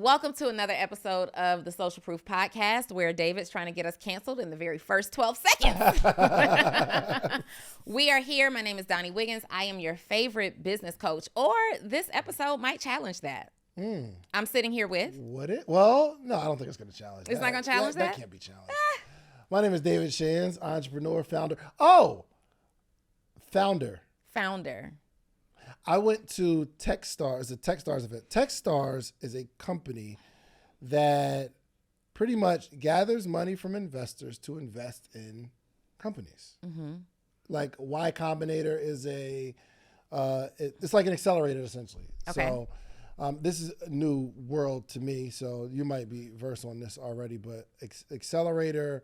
Welcome to another episode of the Social Proof Podcast, where David's trying to get us canceled in the very first 12 seconds. We are here. My name is Donni Wiggins. I am your favorite business coach, or this episode might challenge that. I'm sitting here with... Would it? Well, no, I don't think it's going to challenge It's not going to challenge that? That can't be challenged. My name is David Shands, entrepreneur, founder. Oh! Founder. I went to Techstars, a Techstars event. Techstars is a company that pretty much gathers money from investors to invest in companies. Mm-hmm. Like Y Combinator is it's like an accelerator essentially. Okay. So this is a new world to me, so you might be versed on this already, but accelerator,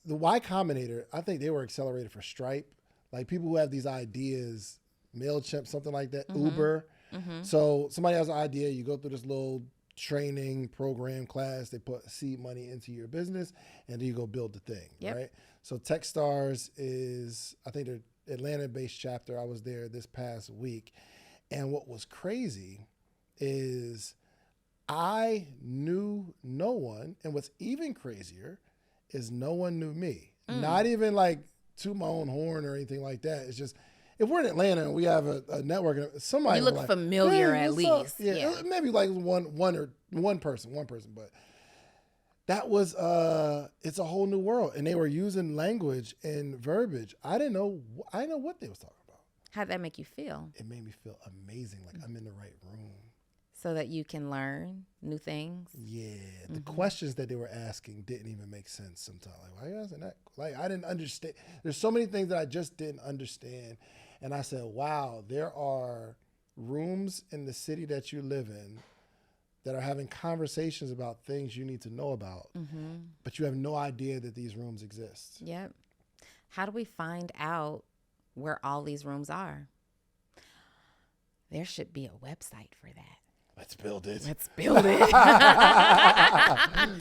the Y Combinator, I think they were accelerated for Stripe. Like people who have these ideas, MailChimp, something like that, mm-hmm. Uber. Mm-hmm. So somebody has an idea, you go through this little training program class, they put seed money into your business, and then you go build the thing, right? So Techstars is, I think they're Atlanta-based chapter. I was there this past week. And what was crazy is I knew no one, and what's even crazier is no one knew me. Not even like to my own horn or anything like that. It's just, if we're in Atlanta and we have a network, somebody you look like, familiar at least. Yeah, maybe like one person, but that was it's a whole new world, and they were using language and verbiage. I didn't know what they was talking about. How'd that make you feel? It made me feel amazing, like I'm in the right room. So that you can learn new things? Yeah. The questions that they were asking didn't even make sense sometimes. Like, why are you asking that? Like, I didn't understand. There's so many things that I just didn't understand. And I said, wow, there are rooms in the city that you live in that are having conversations about things you need to know about, but you have no idea that these rooms exist. Yep. How do we find out where all these rooms are? There should be a website for that. Let's build it.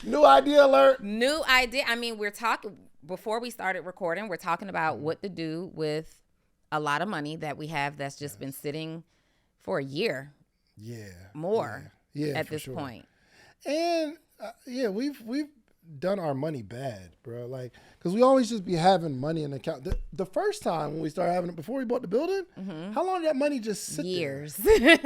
New idea alert. New idea. I mean, we're talking, before we started recording, we're talking about what to do with a lot of money that we have that's just been sitting for a year. Yeah. More at this point. And we've done our money bad, bro. Like, because we always just be having money in the account. The first time when we started having it, before we bought the building, how long did that money just sit Years. there?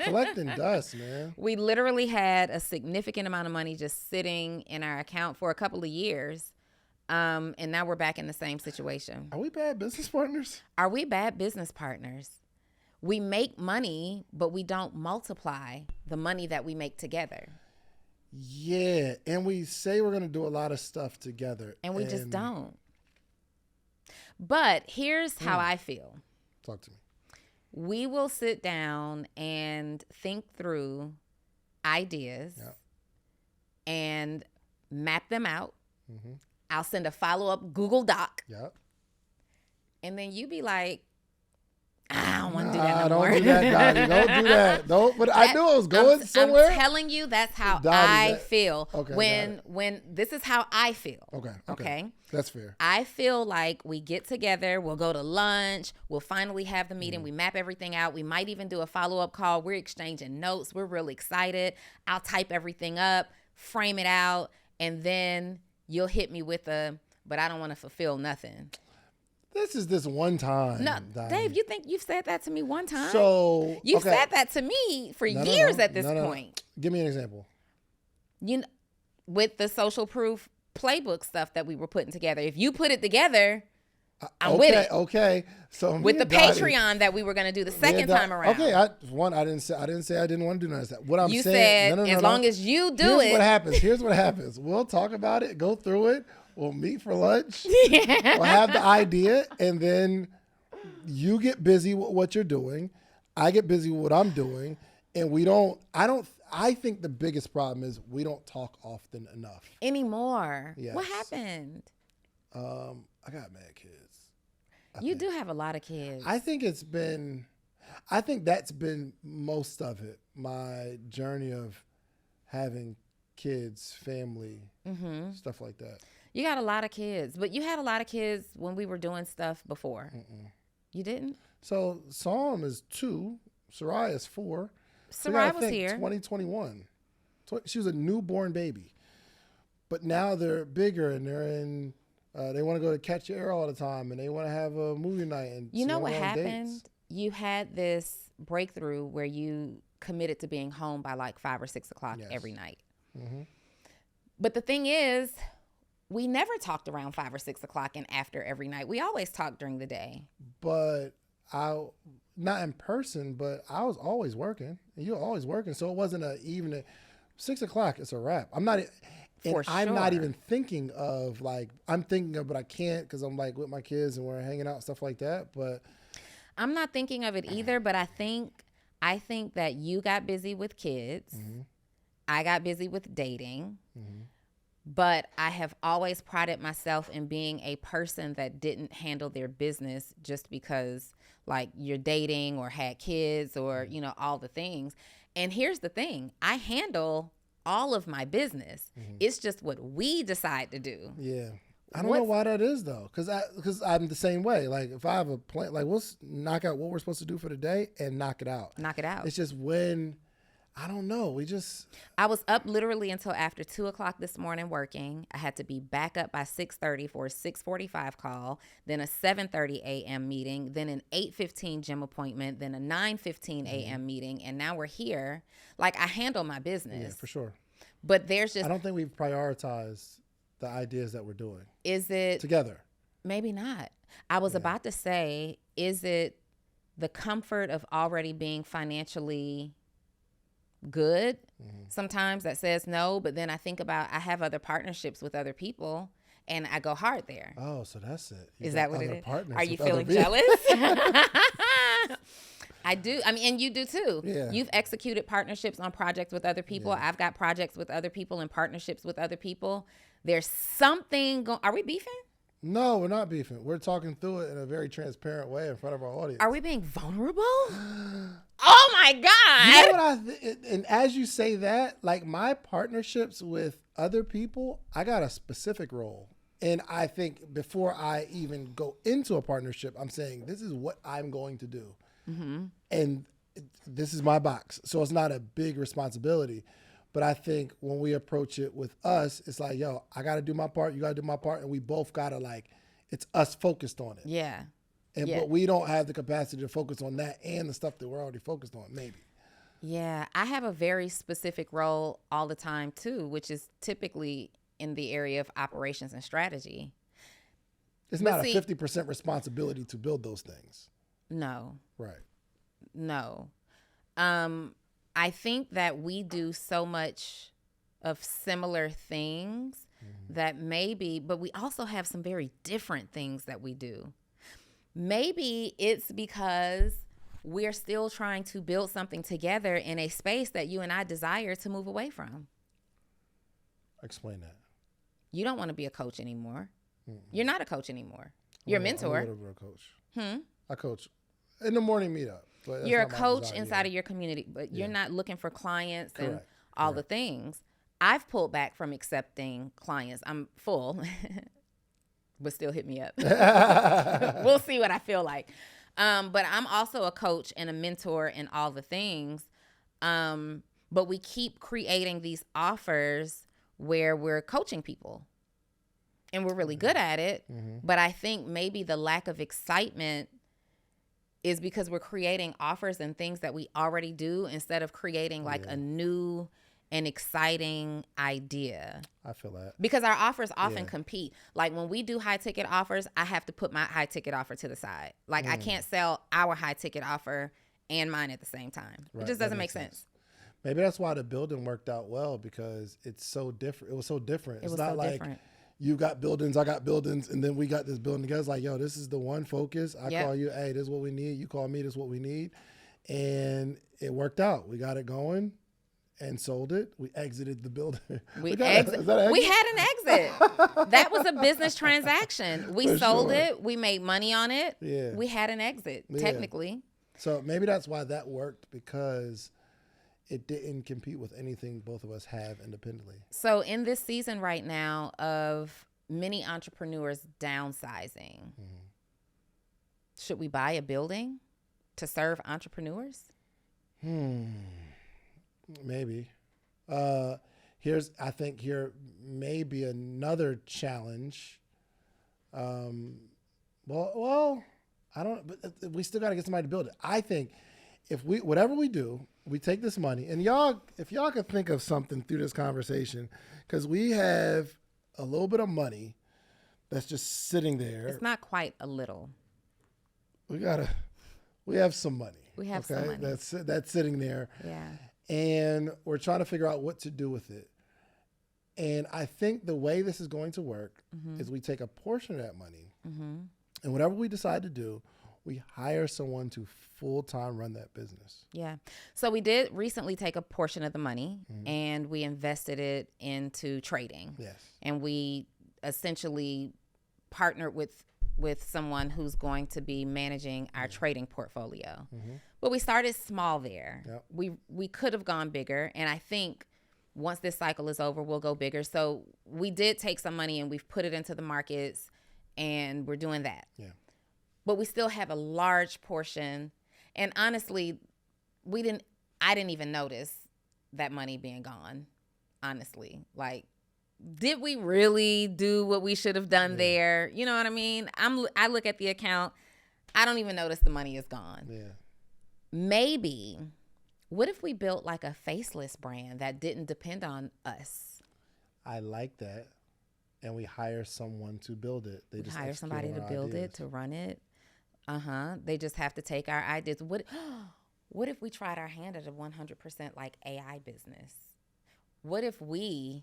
Collecting dust, man. We literally had a significant amount of money just sitting in our account for a couple of years. And now we're back in the same situation. Are we bad business partners? We make money, but we don't multiply the money that we make together. Yeah, and we say we're going to do a lot of stuff together. And we just don't. But here's how I feel. Talk to me. We will sit down and think through ideas and map them out. Mm-hmm. I'll send a follow-up Google Doc. Yep. And then you be like, I don't want to do that no more. Don't do that, Dottie. Don't do that. But I knew I was going somewhere. I'm telling you, that's how I feel. Okay. When this is how I feel. Okay. That's fair. I feel like we get together, we'll go to lunch, we'll finally have the meeting, we map everything out. We might even do a follow-up call. We're exchanging notes. We're really excited. I'll type everything up, frame it out, and then you'll hit me with but I don't want to fulfill nothing. This is this one time. No, Dave, you think you've said that to me one time? So you've said that to me for years at this point. Give me an example. With the social proof playbook stuff that we were putting together. If you put it together, I'm with it. Okay. So with the Patreon that we were going to do the second time around. Okay. I didn't say I didn't want to do none of that. What I'm saying, you said as long as you do it. Here's what happens. We'll talk about it. Go through it. We'll meet for lunch. We'll have the idea, and then you get busy with what you're doing. I get busy with what I'm doing, and I think the biggest problem is we don't talk often enough. Anymore. Yes. What happened? I got mad kids. You do have a lot of kids. I think that's been most of it. My journey of having kids, family, stuff like that. You got a lot of kids, but you had a lot of kids when we were doing stuff before. You didn't? So Psalm is 2, Sarai is 4. Sarai was here. 2021. She was a newborn baby. But now they're bigger and they're in, they want to go to Catch the Air all the time and they want to have a movie night. And you know what happened? You had this breakthrough where you committed to being home by like 5 or 6 o'clock every night. Mm-hmm. But the thing is, we never talked around 5 or 6 o'clock and after every night. We always talked during the day. But not in person, but I was always working. And you were always working. So it wasn't an evening. 6 o'clock, it's a wrap. I'm not even thinking of like, I'm thinking of, but I can't because I'm like with my kids and we're hanging out, stuff like that. But I'm not thinking of it either, but I think that you got busy with kids. Mm-hmm. I got busy with dating. Mm-hmm. But I have always prided myself in being a person that didn't handle their business just because like you're dating or had kids or, you know, all the things. And here's the thing. I handle all of my business. Mm-hmm. It's just what we decide to do. Yeah. I don't know why that is though. Cause I'm the same way. Like if I have a plan, like we'll knock out what we're supposed to do for the day and knock it out. It's just when, I don't know. I was up literally until after 2 o'clock this morning working. I had to be back up by 6:30 for a 6:45 call, then a 7:30 a.m. meeting, then an 8:15 gym appointment, then a 9:15 a.m. meeting, and now we're here. Like I handle my business. Yeah, for sure. But there's just, I don't think we've prioritized the ideas that we're doing. Is it together? Maybe not. I was about to say, is it the comfort of already being financially good sometimes that says no, but then I think about I have other partnerships with other people and I go hard there. Oh, so that's it. Is that what it is? Are you feeling jealous? I do. I mean, and you do too. Yeah. You've executed partnerships on projects with other people. Yeah. I've got projects with other people and partnerships with other people. There's something going. Are we beefing? No, we're not beefing. We're talking through it in a very transparent way in front of our audience. Are we being vulnerable? Oh my God. You know what and as you say that, like my partnerships with other people, I got a specific role. And I think before I even go into a partnership, I'm saying this is what I'm going to do. Mm-hmm. And this is my box. So it's not a big responsibility. But I think when we approach it with us, it's like, yo, I got to do my part. You got to do my part. And we both got to like, it's us focused on it. Yeah. But we don't have the capacity to focus on that and the stuff that we're already focused on, maybe. Yeah. I have a very specific role all the time too, which is typically in the area of operations and strategy. It's not a 50% responsibility to build those things. No. Right. No. I think that we do so much of similar things that maybe, but we also have some very different things that we do. Maybe it's because we're still trying to build something together in a space that you and I desire to move away from. Explain that. You don't want to be a coach anymore. You're not a coach anymore. You're a mentor. I'm a little bit of a coach. I coach in the morning meetup. You're a coach inside of your community, but you're not looking for clients and all the things. I've pulled back from accepting clients. I'm full, but still hit me up. We'll see what I feel like. But I'm also a coach and a mentor and all the things. But we keep creating these offers where we're coaching people. And we're really good at it. Mm-hmm. But I think maybe the lack of excitement is because we're creating offers and things that we already do instead of creating like a new and exciting idea. I feel that. Because our offers often compete. Like when we do high ticket offers, I have to put my high ticket offer to the side. Like I can't sell our high ticket offer and mine at the same time. Right. It just doesn't make sense. Maybe that's why the building worked out well, because it's so different. It was so different. It's not like you got buildings, I got buildings, and then we got this building together. It's like, yo, this is the one focus. I call you, hey, this is what we need. You call me, this is what we need. And it worked out. We got it going and sold it. We exited the building. We had an exit. That was a business transaction. We sold it. We made money on it. Yeah. We had an exit, technically. So maybe that's why that worked, because it didn't compete with anything both of us have independently. So in this season right now of many entrepreneurs downsizing, should we buy a building to serve entrepreneurs? Maybe. I think here may be another challenge. Well, I don't, but we still got to get somebody to build it. I think whatever we do, we take this money, and if y'all could think of something through this conversation, because we have a little bit of money that's just sitting there. It's not quite a little. We have some money. We have some money. That's sitting there. Yeah. And we're trying to figure out what to do with it. And I think the way this is going to work is we take a portion of that money, and whatever we decide to do, we hire someone to full-time run that business. Yeah. So we did recently take a portion of the money and we invested it into trading. Yes. And we essentially partnered with someone who's going to be managing our trading portfolio. But we started small there. Yep. We could have gone bigger, and I think once this cycle is over, we'll go bigger. So we did take some money and we've put it into the markets, and we're doing that. Yeah. But we still have a large portion, and honestly, I didn't even notice that money being gone. Honestly, like, did we really do what we should have done there? You know what I mean? I look at the account, I don't even notice the money is gone. Yeah. Maybe, what if we built like a faceless brand that didn't depend on us? I like that. And we hire someone to build it. They just hire somebody to build it, to run it. They just have to take our ideas. What if we tried our hand at a 100% like AI business? What if you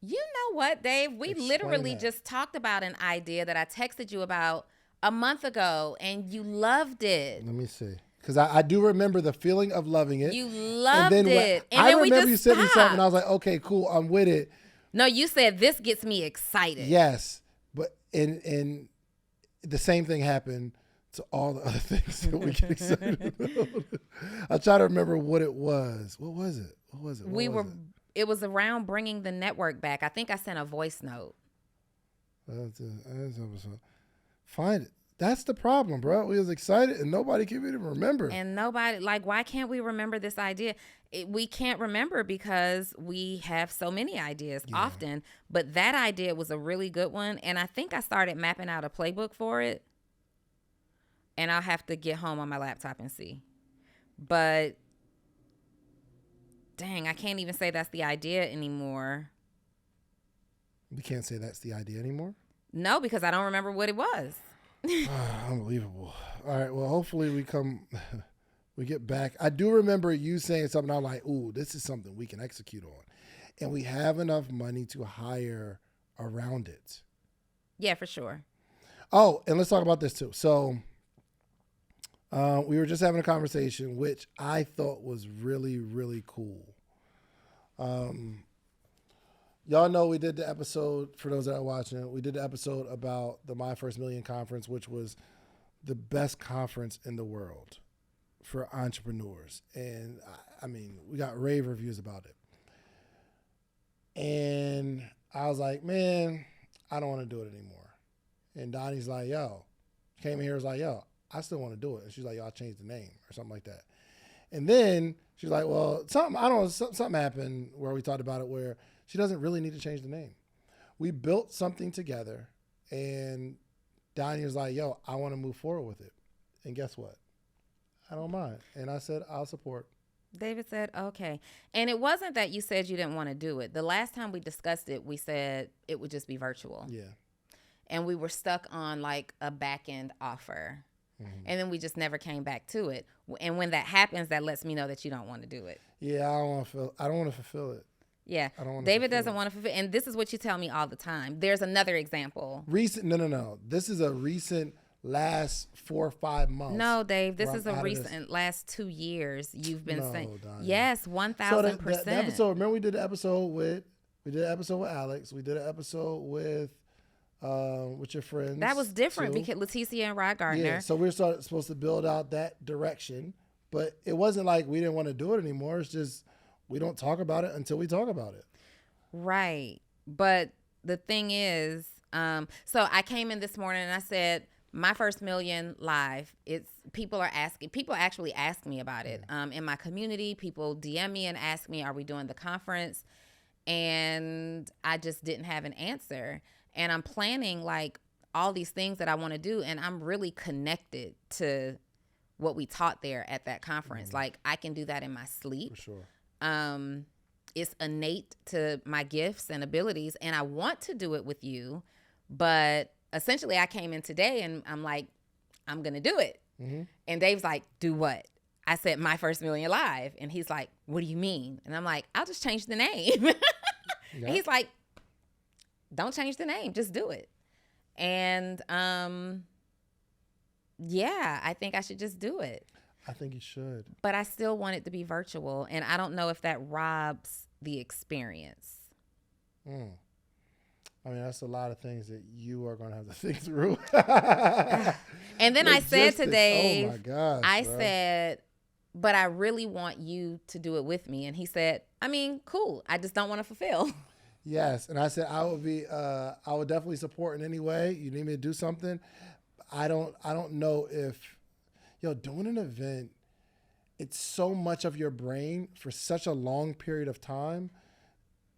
know what, Dave? We literally just talked about an idea that I texted you about a month ago, and you loved it. Let me see. Because I do remember the feeling of loving it. You loved it. And I remember you sent me something, and I was like, okay, cool, I'm with it. No, you said, this gets me excited. Yes. But and the same thing happened to all the other things that we get excited about. I try to remember what it was. What was it? It was around bringing the network back. I think I sent a voice note. Find it. That's the problem, bro. We was excited and nobody can even remember. And nobody, like, why can't we remember this idea? We can't remember because we have so many ideas often. But that idea was a really good one. And I think I started mapping out a playbook for it. And I'll have to get home on my laptop and see. But dang, I can't even say that's the idea anymore. We can't say that's the idea anymore? No, because I don't remember what it was. Unbelievable. All right, well, hopefully we get back. I do remember you saying something. I'm like, ooh, this is something we can execute on. And we have enough money to hire around it. Yeah, for sure. Oh, and let's talk about this too. So we were just having a conversation, which I thought was really, really cool. Y'all know we did the episode, for those that are watching it, we did the episode about the My First Million Conference, which was the best conference in the world for entrepreneurs. And I mean, we got rave reviews about it. And I was like, man, I don't want to do it anymore. And Donnie's like, came in here, was like, I still want to do it. And she's like, I changed the name or something like that. And then she's like, well, something happened where we talked about it where she doesn't really need to change the name. We built something together, and Donnie was like, I want to move forward with it. And guess what? I don't mind. And I said, I'll support. David said, okay. And it wasn't that you said you didn't want to do it. The last time we discussed it, we said it would just be virtual. Yeah. And we were stuck on like a back end offer. Mm-hmm. And then we just never came back to it. And when that happens, that lets me know that you don't want to do it. Yeah, I don't want to fulfill it. Yeah. David doesn't want to fulfill. And this is what you tell me all the time. There's another example. No. This is a recent last 4 or 5 months. No, Dave, this is a recent last 2 years. You've been saying, yes, 1,000%. The episode, remember we did an episode with Alex. We did an episode with your friends. That was different because Leticia and Rod Gardner. Yeah, so we were supposed to build out that direction, but it wasn't like we didn't want to do it anymore. It's just we don't talk about it until we talk about it. Right. But the thing is, so I came in this morning and I said, My First Million Live. People actually ask me about it. In my community, people DM me and ask me, are we doing the conference? And I just didn't have an answer. And I'm planning like all these things that I want to do. And I'm really connected to what we taught there at that conference. Like I can do that in my sleep. For sure. It's innate to my gifts and abilities. And I want to do it with you. But essentially I came in today and I'm like, I'm going to do it. Mm-hmm. And Dave's like, do what? I said, My First Million Live. And he's like, what do you mean? And I'm like, I'll just change the name. And he's like, don't change the name. Just do it. And yeah, I think I should just do it. I think you should. But I still want it to be virtual. And I don't know if that robs the experience. I mean, that's a lot of things that you are going to have to think through. And then I said to Dave, oh my gosh, I said, but I really want you to do it with me. And he said, I mean, cool. I just don't want to fulfill. Yes. And I said, I would definitely support in any way. You need me to do something. I don't know if, doing an event, it's so much of your brain for such a long period of time.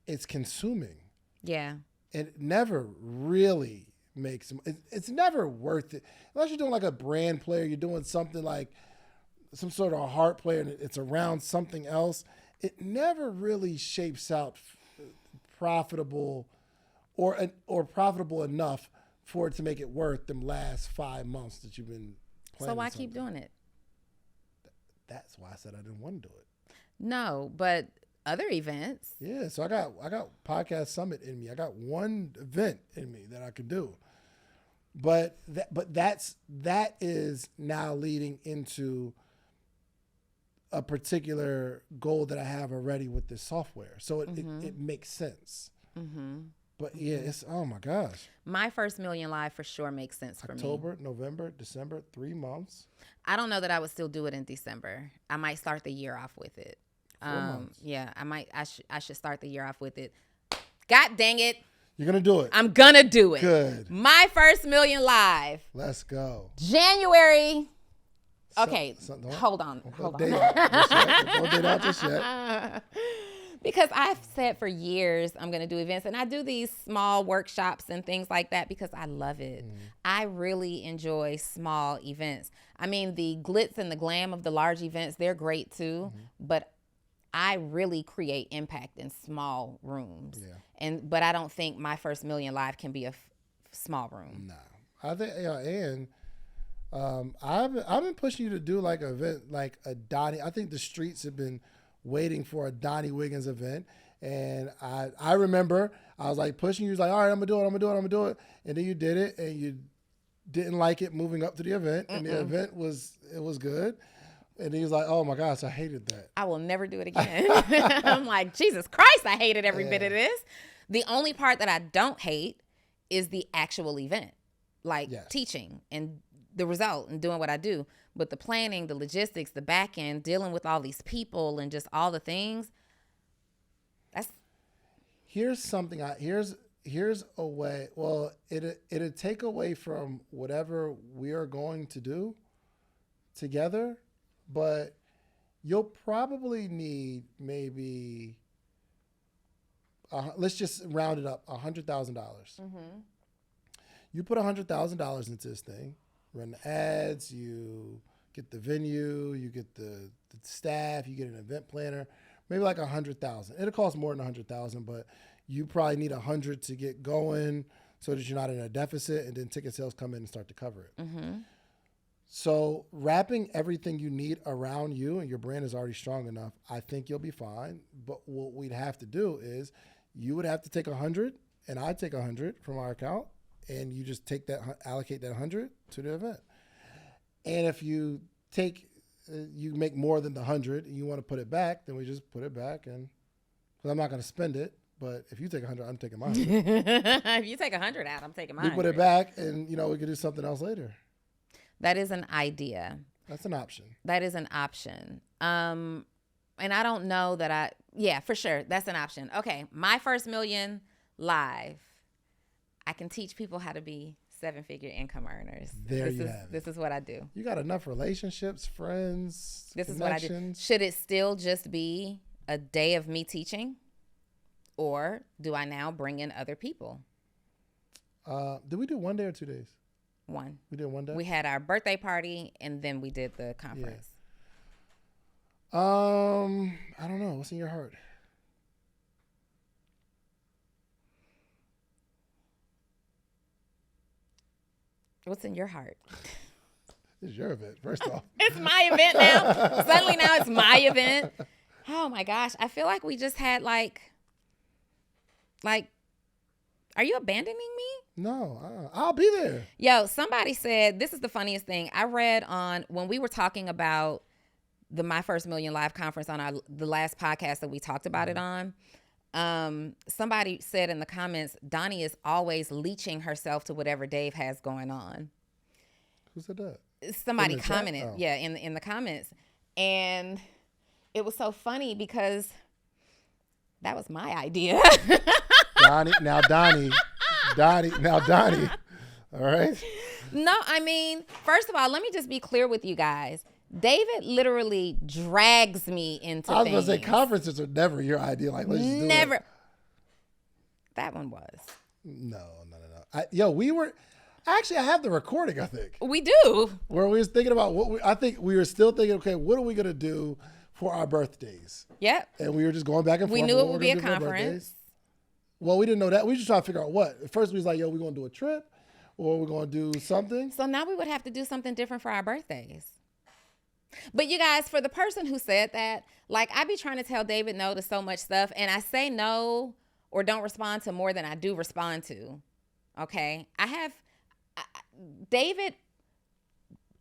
It's consuming. Yeah. It never really makes, it's never worth it. Unless you're doing like a brand play, or you're doing something like some sort of a heart play and it's around something else. It never really shapes out profitable or profitable enough for it to make it worth them last 5 months that you've been planning. So why keep doing it? That's why I said I didn't want to do it. No, but other events. Yeah, so I got Podcast Summit in me. I got one event in me that I could do. But that is now leading into a particular goal that I have already with this software. So it makes sense. Mm-hmm. But yeah, it's, oh my gosh. My First Million Live for sure makes sense for me. October, November, December, 3 months. I don't know that I would still do it in December. I might start the year off with it. 4 months. Yeah, I should start the year off with it. God dang it. You're going to do it. I'm going to do it. Good. My First Million Live. Let's go. January. Okay, hold on. Don't date out just yet. Because I've said for years I'm going to do events, and I do these small workshops and things like that because I love it. I really enjoy small events. I mean, the glitz and the glam of the large events, they're great too, but I really create impact in small rooms. Yeah. But I don't think My First Million Live can be a small room. No. I think, and I've been pushing you to do like an event, like a Donni. I think the streets have been waiting for a Donni Wiggins event. And I remember I was like pushing you. Was like, all right, I'm going to do it. And then you did it and you didn't like it moving up to the event. And the event was good. And he was like, oh my gosh, I hated that. I will never do it again. I'm like, Jesus Christ, I hated every bit of this. The only part that I don't hate is the actual event, like teaching and the result and doing what I do. But the planning, the logistics, the back end, dealing with all these people and just all the things, here's something. Here's a way. Well, it'll take away from whatever we are going to do together, but you'll probably need maybe let's just round it up, $100,000. Mm-hmm. You put $100,000 into this thing, run the ads, you get the venue, you get the staff, you get an event planner, maybe like $100,000. It'll cost more than $100,000, but you probably need $100 to get going so that you're not in a deficit, and then ticket sales come in and start to cover it. Mm-hmm. So wrapping everything you need around you, and your brand is already strong enough, I think you'll be fine. But what we'd have to do is you would have to take 100, and I'd take 100 from our account, and you just allocate that 100 to the event. And if you make more than the 100 and you want to put it back, then we just put it back. And because I'm not going to spend it, but if you take 100, I'm taking mine. If you take 100 out, I'm taking mine. We put it back, and we could do something else later. That is an idea. That's an option. That is an option. And I don't know that for sure. That's an option. Okay. My First Million Live. I can teach people how to be 7-figure income earners. There you have it. This is what I do. You got enough relationships, friends, This is what I do. Should it still just be a day of me teaching? Or do I now bring in other people? Did we do 1 day or 2 days? One. We did 1 day? We had our birthday party, and then we did the conference. Yeah. I don't know. What's in your heart? What's in your heart? It's your event, first off. It's my event now. Suddenly now it's my event. Oh, my gosh. I feel like we just had like, are you abandoning me? No, I'll be there. Yo, somebody said, this is the funniest thing. I read on, when we were talking about the My First Million Live conference on the last podcast that we talked about it on, somebody said in the comments, Donni is always leeching herself to whatever Dave has going on. Who said that? Somebody commented, in the comments. And it was so funny because that was my idea. Donni. All right. No, I mean, first of all, let me just be clear with you guys. David literally drags me into things. I was going to say, conferences are never your idea. Like, let's just do it. Never. That one was. No. Actually, I have the recording, I think. We do. Where we was thinking about I think we were still thinking, okay, what are we going to do for our birthdays? Yep. And we were just going back and forth. We knew it would be a conference. Well, we didn't know that. We just trying to figure out what. At first, we was like, yo, we're going to do a trip or we're going to do something. So now we would have to do something different for our birthdays. But you guys, for the person who said that, like, I be trying to tell David no to so much stuff, and I say no or don't respond to more than I do respond to. Okay? David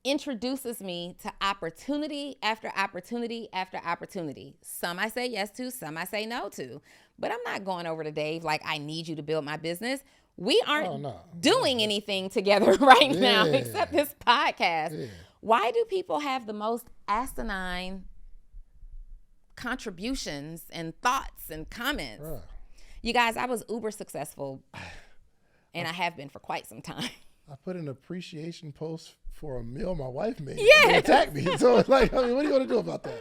introduces me to opportunity after opportunity after opportunity. Some I say yes to, some I say no to. But I'm not going over to Dave like, I need you to build my business. We aren't doing anything together right now except this podcast. Yeah. Why do people have the most asinine contributions and thoughts and comments? You guys, I was uber successful, and I have been for quite some time. I put an appreciation post for a meal my wife made. Yeah. They attacked me. So it's like, I mean, what are you going to do about that?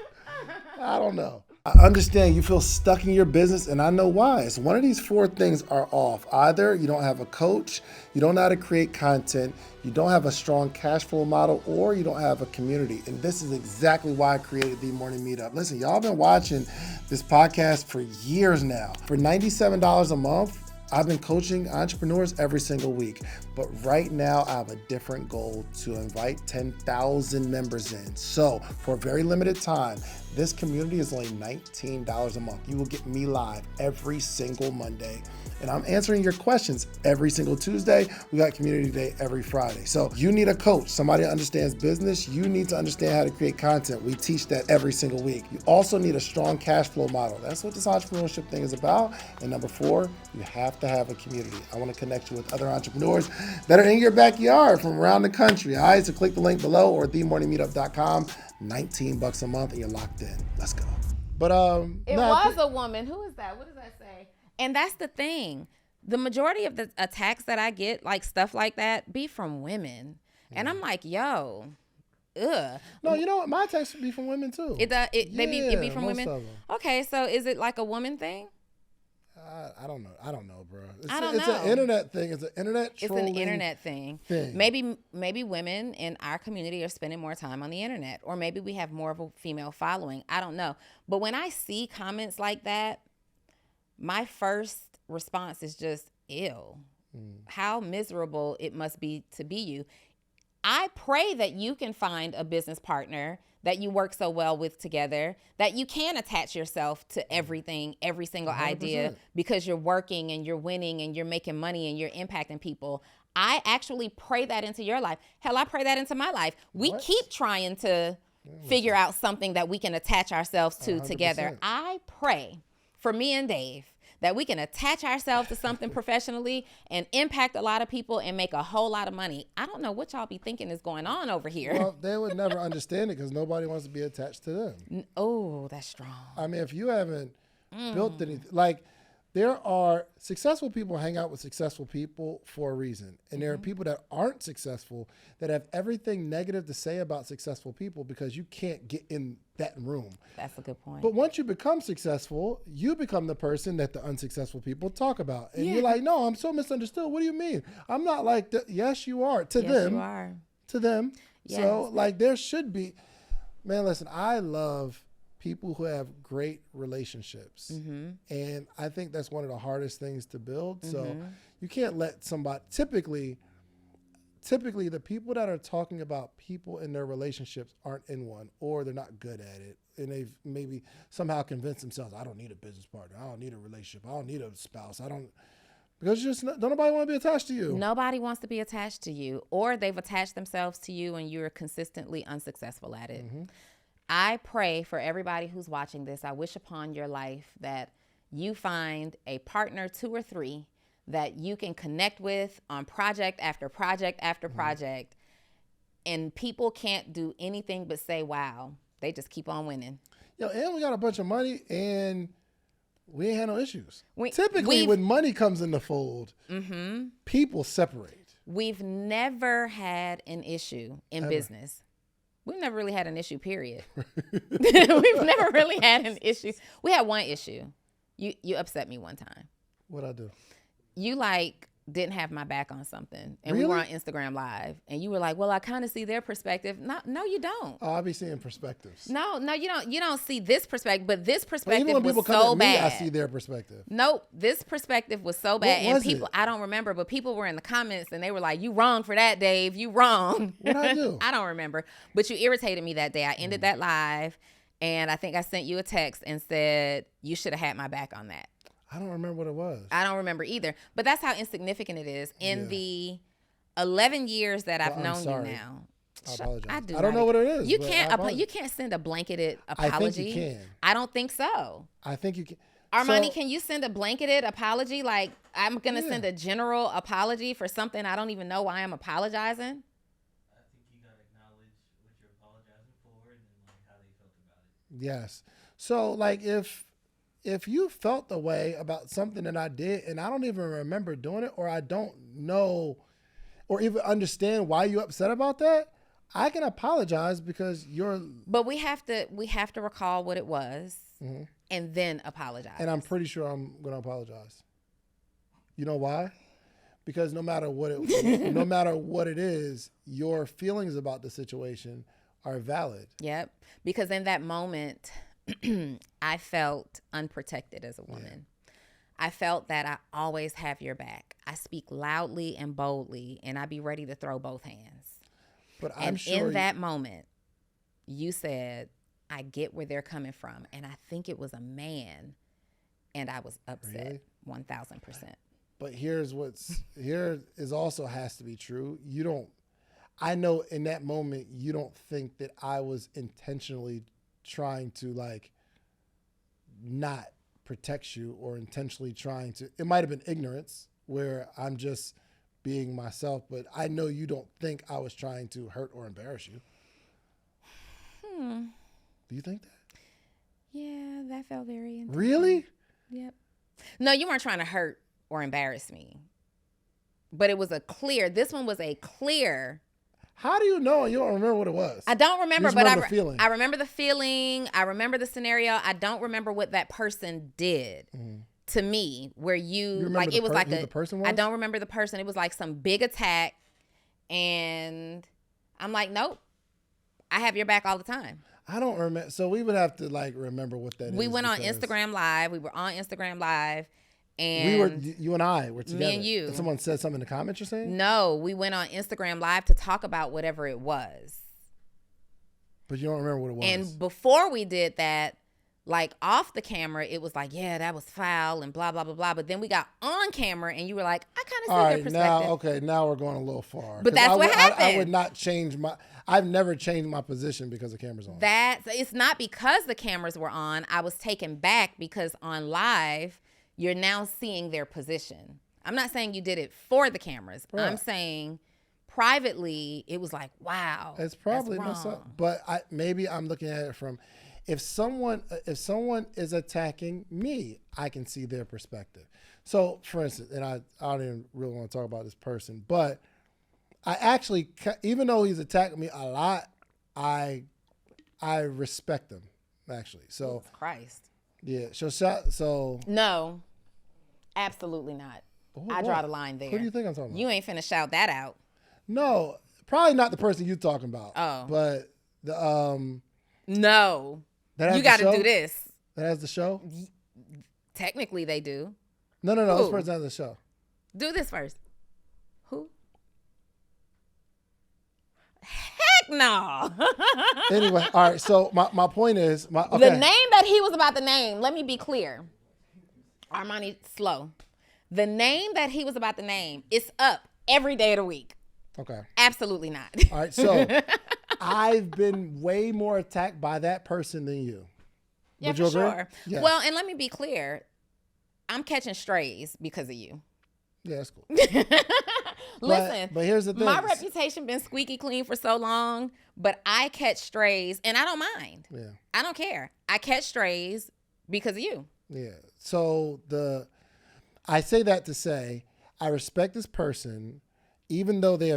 I don't know. I understand you feel stuck in your business, and I know why. It's one of these 4 things are off. Either you don't have a coach, you don't know how to create content, you don't have a strong cash flow model, or you don't have a community. And this is exactly why I created the Morning Meetup. Listen, y'all been watching this podcast for years now. For $97 a month, I've been coaching entrepreneurs every single week, but right now I have a different goal to invite 10,000 members in. So for a very limited time, this community is only $19 a month. You will get me live every single Monday, and I'm answering your questions every single Tuesday. We got community day every Friday. So you need a coach, somebody that understands business. You need to understand how to create content. We teach that every single week. You also need a strong cash flow model. That's what this entrepreneurship thing is about. And number 4, you have to have a community. I want to connect you with other entrepreneurs that are in your backyard from around the country. All right, so click the link below or themorningmeetup.com. $19 a month and you're locked in. Let's go. But it was a woman. Who is that? What does that say? And that's the thing. The majority of the attacks that I get, like stuff like that, be from women. And I'm like, yo, ugh. No, you know what? My attacks be from women too. It be from women. Okay, so is it like a woman thing? I don't know. I don't know, bro. It's an internet thing. It's an internet trolling. It's an internet thing. Maybe women in our community are spending more time on the internet, or maybe we have more of a female following. I don't know. But when I see comments like that, my first response is just, ew. How miserable it must be to be you. I pray that you can find a business partner that you work so well with together, that you can attach yourself to everything, every single 100%. Idea, because you're working and you're winning and you're making money and you're impacting people. I actually pray that into your life. Hell, I pray that into my life. We keep trying to figure out something that we can attach ourselves to 100%. Together. I pray for me and Dave that we can attach ourselves to something professionally and impact a lot of people and make a whole lot of money. I don't know what y'all be thinking is going on over here. Well, they would never understand it because nobody wants to be attached to them. Oh, that's strong. I mean, if you haven't built anything, like there are successful people hang out with successful people for a reason. And there are people that aren't successful that have everything negative to say about successful people because you can't get in that room. That's a good point. But once you become successful, you become the person that the unsuccessful people talk about. And you're like, no, I'm so misunderstood. What do you mean? I'm not like that. Yes, you are. To them. You are. To them. Yes. So like there should be, man, listen, I love people who have great relationships. And I think that's one of the hardest things to build. So you can't let somebody, typically the people that are talking about people in their relationships aren't in one, or they're not good at it. And they've maybe somehow convinced themselves, I don't need a business partner. I don't need a relationship. I don't need a spouse. Because you just don't nobody want to be attached to you. Nobody wants to be attached to you, or they've attached themselves to you and you're consistently unsuccessful at it. I pray for everybody who's watching this. I wish upon your life that you find a partner, 2 or 3, that you can connect with on project after project after project. And people can't do anything but say, wow. They just keep on winning. And we got a bunch of money and we ain't had no issues. Typically, when money comes in the fold, people separate. We've never had an issue in business. We've never really had an issue, period. We've never really had an issue. We had one issue. You upset me one time. What'd I do? You didn't have my back on something. And really? We were on Instagram Live. And you were like, well, I kind of see their perspective. No, you don't. Oh, I'll be seeing perspectives. No, you don't. You don't see this perspective, but this perspective even when was people come so at me, bad. I see their perspective. Nope, this perspective was so bad. What was and people, it? I don't remember, but people were in the comments and they were like, you wrong for that, Dave. You wrong. What'd I do? I don't remember. But you irritated me that day. I ended that live and I think I sent you a text and said, you should have had my back on that. I don't remember what it was. I don't remember either. But that's how insignificant it is. In the 11 years that I've known you now. I apologize. I don't know what it is. You can't send a blanketed apology. I think you can. I don't think so. I think you can. Armani, can you send a blanketed apology? Like, I'm going to send a general apology for something I don't even know why I'm apologizing? I think you got to acknowledge what you're apologizing for and then how they felt about it. Yes. So, if you felt the way about something that I did and I don't even remember doing it, or I don't know or even understand why you're upset about that, I can apologize because you're. But we have to recall what it was and then apologize. And I'm pretty sure I'm going to apologize. You know why? Because no matter what it is, your feelings about the situation are valid. Yep. Because in that moment, I felt unprotected as a woman. Yeah. I felt that I always have your back. I speak loudly and boldly, and I be ready to throw both hands. But I'm sure in that moment, you said, I get where they're coming from. And I think it was a man, and I was upset. Really? 1,000%. But here is also has to be true. I know in that moment, you don't think that I was intentionally trying to not protect you or intentionally trying to. It might have been ignorance where I'm just being myself, but I know you don't think I was trying to hurt or embarrass you. Do you think that? Yeah, that felt very intense. Really? Yep. No, you weren't trying to hurt or embarrass me. But this one was a clear. How do you know? You don't remember what it was. I don't remember, but I remember the feeling. I remember the scenario. I don't remember what that person did to me. Where you like it was like the person was? I don't remember the person. It was like some big attack, and I'm like, nope. I have your back all the time. I don't remember. So we would have to remember what that is. We went on Instagram Live. We were on Instagram Live. And you and I were together. Me and you. And someone said something in the comments, you're saying? No, we went on Instagram Live to talk about whatever it was. But you don't remember what it was. And before we did that, off the camera, it was yeah, that was foul and blah, blah, blah, blah. But then we got on camera and you were like, I kind of see their perspective. Now we're going a little far. But that's what happened. I would not change I've never changed my position because the camera's on. It's not because the cameras were on. I was taken back because on live, you're now seeing their position. I'm not saying you did it for the cameras. Right. I'm saying privately, it was wow. It's probably messed up. But maybe I'm looking at it from, If someone is attacking me, I can see their perspective. So, for instance, and I don't even really want to talk about this person, but I actually, even though he's attacking me a lot, I respect him actually. So Jesus Christ. Yeah. So no, absolutely not. I draw the line there. Who do you think I'm talking about? You ain't finna shout that out. No, probably not the person you're talking about. Oh. But the No. You got to do this. That has the show? Technically they do. No. Who? This person has the show. Do this first. Who? Heck no. Anyway, all right. So my point is, the name that he was about to name, let me be clear. Armani, slow. The name that he was about to name is up every day of the week. Okay. Absolutely not. All right. So I've been way more attacked by that person than you. Yeah, Would for you agree? sure. Yes. Well, and let me be clear. I'm catching strays because of you. Yeah, that's cool. Listen, but here's the thing. My reputation been squeaky clean for so long, but I catch strays and I don't mind. Yeah. I don't care. I catch strays because of you. Yeah. So I say that to say I respect this person, even though they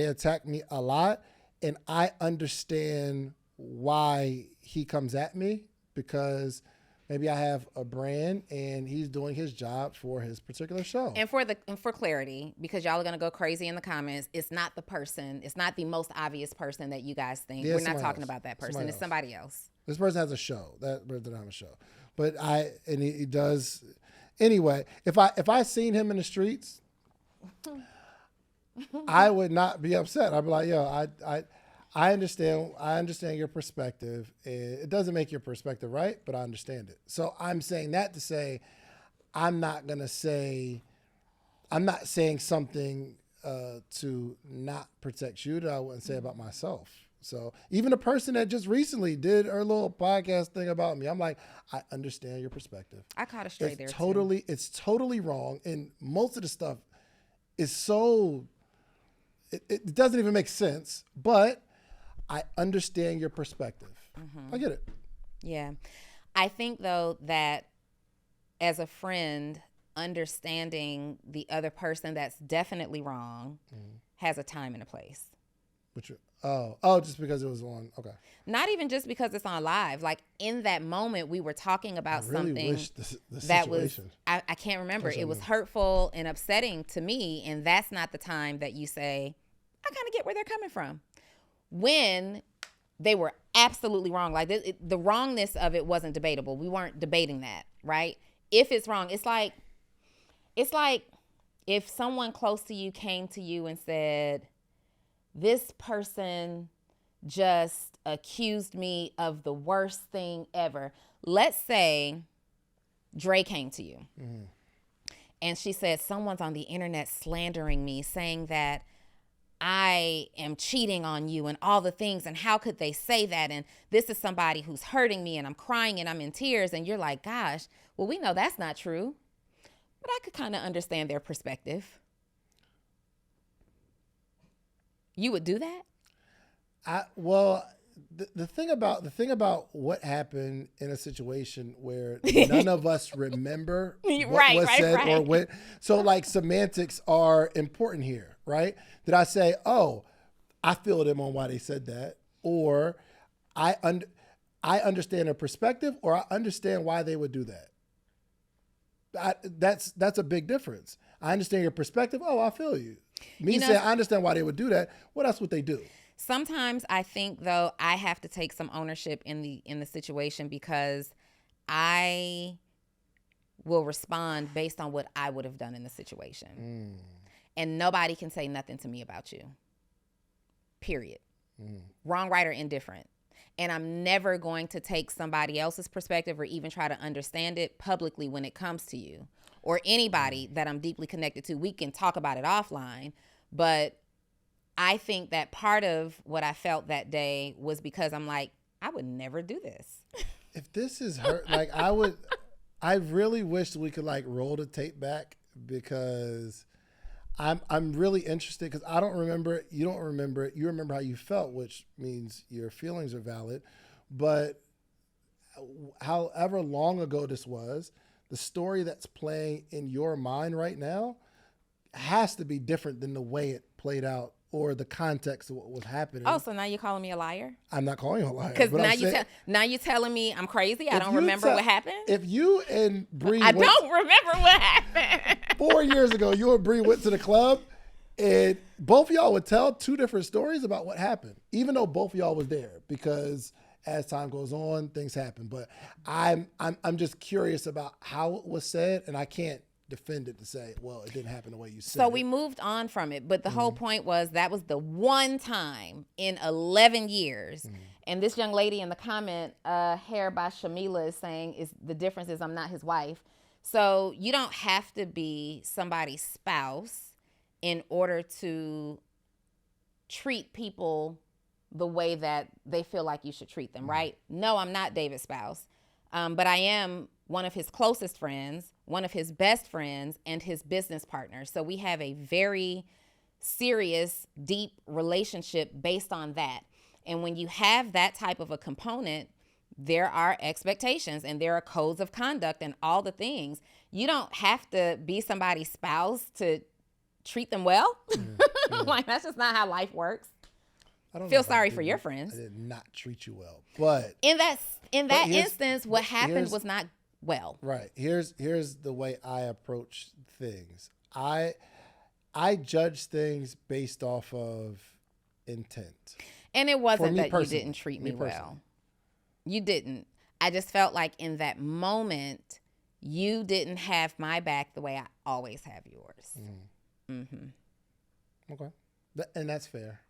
attack me a lot, and I understand why he comes at me, because maybe I have a brand and he's doing his job for his particular show. And for clarity, because y'all are gonna go crazy in the comments, it's not the person, it's not the most obvious person that you guys think. Yeah, we're not talking about that person. It's somebody else. This person has a show. That person doesn't have a show. But he does. Anyway, if I seen him in the streets, I would not be upset. I'd be like, yo, I understand your perspective. It doesn't make your perspective right, but I understand it. So I'm saying that to say, I'm not saying something to not protect you that I wouldn't say about myself. So even a person that just recently did her little podcast thing about me, I'm like, I understand your perspective. I caught a stray there too. It's totally wrong. And most of the stuff is so, it doesn't even make sense, but I understand your perspective. Mm-hmm. I get it. Yeah. I think though that as a friend, understanding the other person that's definitely wrong has a time and a place. Just because it was on. Okay. Not even just because it's on live. Like in that moment, we were talking about something that was, I can't remember. It was hurtful and upsetting to me. And that's not the time that you say, I kind of get where they're coming from. When they were absolutely wrong. Like the wrongness of it wasn't debatable. We weren't debating that, right? If it's wrong, it's like if someone close to you came to you and said, this person just accused me of the worst thing ever. Let's say Dre came to you and she said, someone's on the internet slandering me, saying that I am cheating on you and all the things, and how could they say that? And this is somebody who's hurting me and I'm crying and I'm in tears. And you're like, gosh, well, we know that's not true, but I could kind of understand their perspective. You would do that? The thing about what happened in a situation where none of us remember what was said or when. So like semantics are important here, right? Did I say, oh, I feel them on why they said that, or I understand their perspective, or I understand why they would do that. That's a big difference. I understand your perspective. Oh, I feel you. Me saying I understand why they would do that. Well, that's what they do. Sometimes I think though I have to take some ownership in the situation, because I will respond based on what I would have done in the situation. And nobody can say nothing to me about you. Period. Wrong, right, or indifferent. And I'm never going to take somebody else's perspective or even try to understand it publicly when it comes to you or anybody that I'm deeply connected to. We can talk about it offline, but I think that part of what I felt that day was because I'm like, I would never do this. If this is her, like I really wish we could like roll the tape back, because I'm really interested, because I don't remember it. You don't remember it. You remember how you felt, which means your feelings are valid. But however long ago this was, the story that's playing in your mind right now has to be different than the way it played out or the context of what was happening. Oh, so now you're calling me a liar? I'm not calling you a liar. Because now you're telling me I'm crazy. I don't remember what happened. If you and Bree, I don't remember what happened. 4 years ago, you and Bree went to the club, and both of y'all would tell two different stories about what happened, even though both of y'all was there. Because as time goes on, things happen. But I'm just curious about how it was said, and I can't defend it to say, well, it didn't happen the way you said. So we moved on from it, but the whole point was that was the one time in 11 years. And this young lady in the comment, hair by Shamila, is saying is the difference is I'm not his wife. So you don't have to be somebody's spouse in order to treat people the way that they feel like you should treat them, right? No, I'm not David's spouse, but I am one of his closest friends, one of his best friends, and his business partner. So we have a very serious, deep relationship based on that. And when you have that type of a component, there are expectations and there are codes of conduct and all the things. You don't have to be somebody's spouse to treat them well. Like, that's just not how life works. I don't feel sorry for your friends. I did not treat you well, but in that instance, what happened was not well. Right. Here's the way I approach things. I judge things based off of intent. And it wasn't that you didn't treat me well. You didn't. I just felt like in that moment, you didn't have my back the way I always have yours. Okay. And that's fair.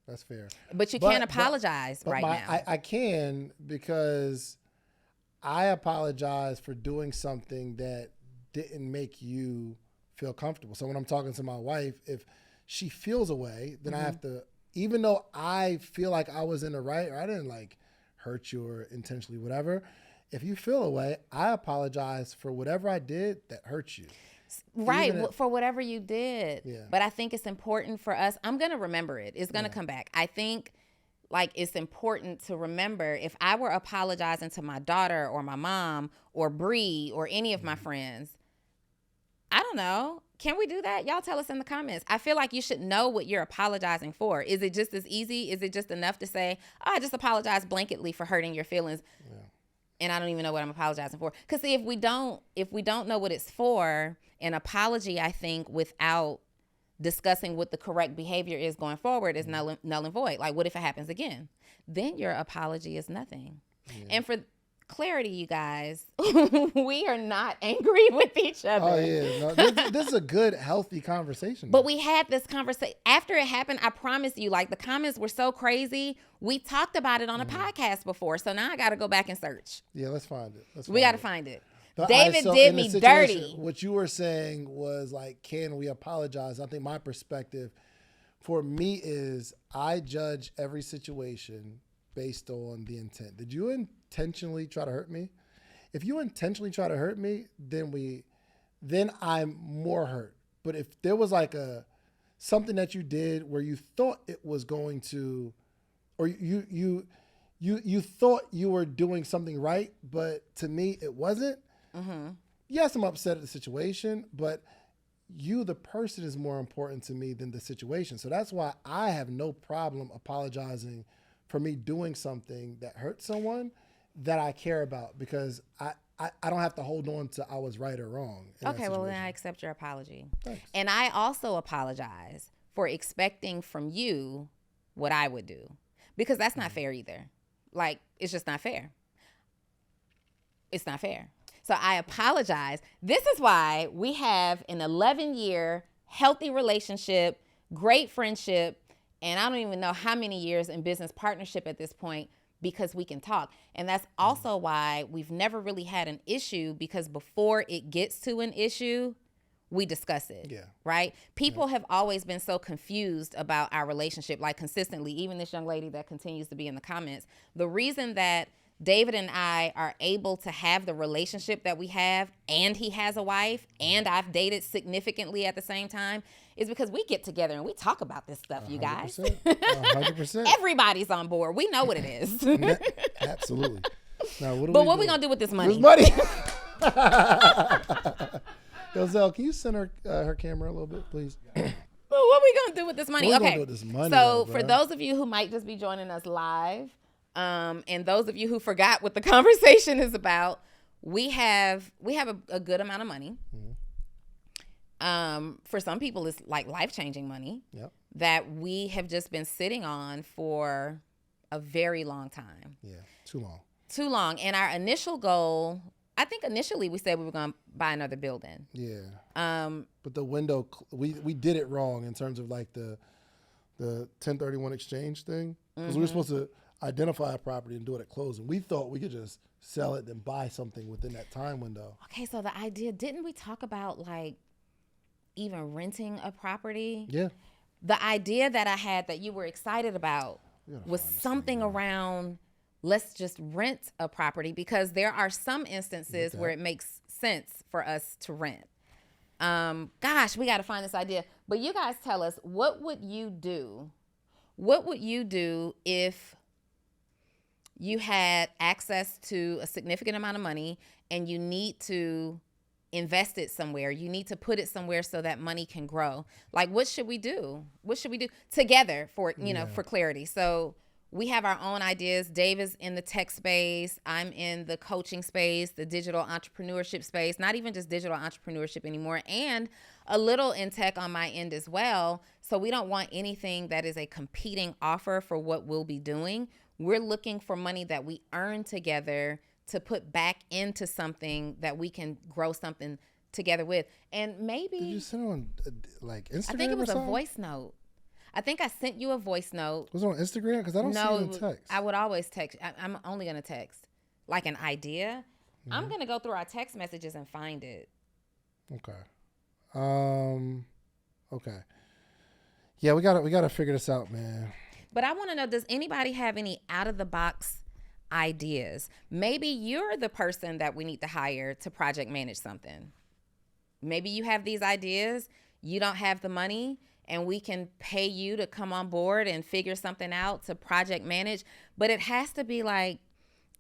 That's fair. But you can't apologize right now. I can, because I apologize for doing something that didn't make you feel comfortable. So when I'm talking to my wife, if she feels a way, then I have to, even though I feel like I was in the right, or I didn't like hurt you or intentionally whatever, if you feel a way, I apologize for whatever I did that hurt you. Right, for whatever you did. Yeah. But I think it's important for us. I'm going to remember it. It's going to come back. I think like it's important to remember if I were apologizing to my daughter or my mom or Bree or any of my friends, I don't know. Can we do that? Y'all tell us in the comments. I feel like you should know what you're apologizing for. Is it just as easy? Is it just enough to say, oh, I just apologize blanketly for hurting your feelings? Yeah. And I don't even know what I'm apologizing for. Because see, if we don't know what it's for, an apology, I think, without discussing what the correct behavior is going forward is null and void. Like, what if it happens again? Then your apology is nothing. Yeah. And for clarity, you guys, we are not angry with each other. Oh, yeah. No, this is a good, healthy conversation. But we had this conversation. After it happened, I promise you, like, the comments were so crazy. We talked about it on a podcast before. So now I got to go back and search. Yeah, let's find it. We got to find it. David did me dirty. What you were saying was like, can we apologize? I think my perspective for me is I judge every situation based on the intent. Did you intentionally try to hurt me? If you intentionally try to hurt me, then I'm more hurt. But if there was like something that you did where you thought it was going to, or you thought you were doing something right, but to me it wasn't. Yes, I'm upset at the situation, but you, the person, is more important to me than the situation. So that's why I have no problem apologizing for me doing something that hurt someone that I care about, because I don't have to hold on to I was right or wrong. Okay, well, then I accept your apology. Thanks. And I also apologize for expecting from you what I would do, because that's not fair either. Like, it's just not fair. It's not fair. So I apologize. This is why we have an 11-year healthy relationship, great friendship, and I don't even know how many years in business partnership at this point, because we can talk. And that's also why we've never really had an issue, because before it gets to an issue, we discuss it. Yeah. Right? People have always been so confused about our relationship, like consistently, even this young lady that continues to be in the comments. The reason that David and I are able to have the relationship that we have, and he has a wife, and I've dated significantly at the same time, is because we get together and we talk about this stuff, 100%, you guys. 100%. Everybody's on board. We know what it is. Absolutely. Now, what we gonna do with this money? This money. Yo, Zell, can you send her camera a little bit, please? Well, what we gonna do with this money? What we Okay. gonna do with this money, So though, for bruh? those of you who might just be joining us live, and those of you who forgot what the conversation is about, we have a good amount of money. For some people, it's like life-changing money. Yep. That we have just been sitting on for a very long time. Yeah, too long. Too long. And our initial goal, I think initially we said we were going to buy another building. Yeah. But the window, we did it wrong in terms of like the 1031 exchange thing. Because we were supposed to identify a property and do it at closing. We thought we could just sell it and buy something within that time window. Okay, so the idea, didn't we talk about like even renting a property? Yeah. The idea that I had that you were excited about was something around, let's just rent a property, because there are some instances where it makes sense for us to rent. Gosh, we got to find this idea. But you guys tell us, what would you do? What would you do if you had access to a significant amount of money and you need to invest it somewhere? You need to put it somewhere so that money can grow. Like, what should we do? What should we do together for, for clarity? So we have our own ideas. Dave is in the tech space. I'm in the coaching space, the digital entrepreneurship space, not even just digital entrepreneurship anymore, and a little in tech on my end as well. So we don't want anything that is a competing offer for what we'll be doing. We're looking for money that we earn together to put back into something that we can grow something together with. And maybe... Did you send it on like Instagram? I think it was or a something? voice note. I think I sent you a voice note. Was it on Instagram? Because I don't see it in text. I would always text. I'm only going to text. Like an idea. I'm going to go through our text messages and find it. Okay. Okay. Yeah, we gotta figure this out, man. But I want to know, does anybody have any out-of-the-box ideas? Maybe you're the person that we need to hire to project manage something. Maybe you have these ideas, you don't have the money, and we can pay you to come on board and figure something out to project manage. But it has to be like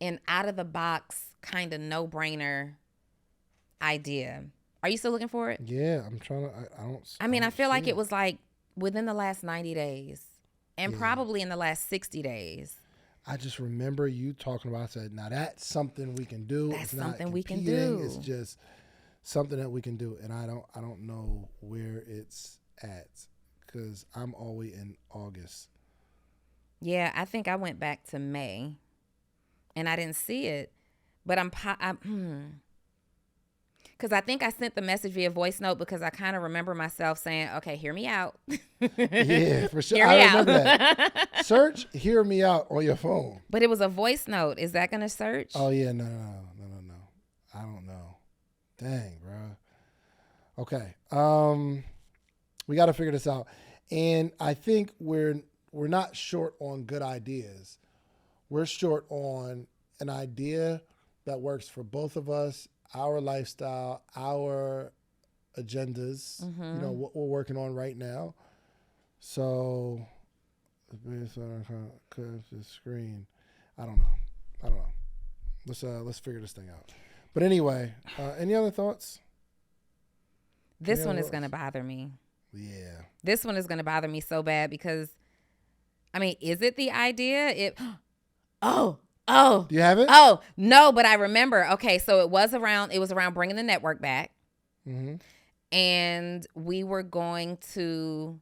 an out-of-the-box kind of no-brainer idea. Are you still looking for it? Yeah, I'm trying to. I feel like it was like within the last 90 days and probably in the last 60 days. I just remember you talking about, I said, now that's something we can do. That's it's not something we can competing, do. It's just something that we can do. And I don't know where it's at because I'm always in August. Yeah, I think I went back to May and I didn't see it, but because I think I sent the message via voice note because I kind of remember myself saying, okay, hear me out. Yeah, for sure. Hear me I out. remember that. Search "hear me out" on your phone. But it was a voice note. Is that going to search? Oh, yeah. No. I don't know. Dang, bro. Okay. We got to figure this out. And I think we're not short on good ideas. We're short on an idea that works for both of us, our lifestyle, our agendas, what we're working on right now. So, the screen. I don't know. Let's figure this thing out. But anyway, any other thoughts? This one is going to bother me. Yeah. This one is going to bother me so bad because, is it the idea? Oh. Do you have it? Oh, no, but I remember. Okay, so it was around bringing the network back. Mm-hmm. And we were going to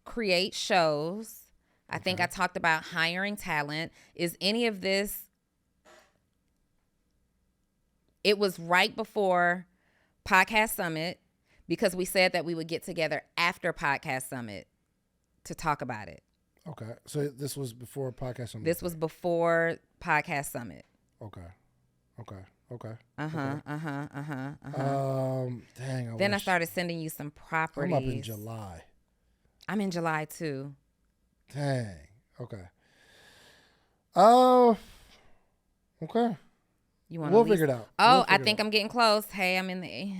create shows. I think I talked about hiring talent. Is any of this? It was right before Podcast Summit because we said that we would get together after Podcast Summit to talk about it. Okay. So this was before Podcast Summit? This was before Podcast Summit. Okay. Dang. Then I started sending you some properties. I'm up in July. I'm in July too. Dang. Okay. Okay. We'll figure it out. Oh, I think I'm getting close. Hey, I'm in the...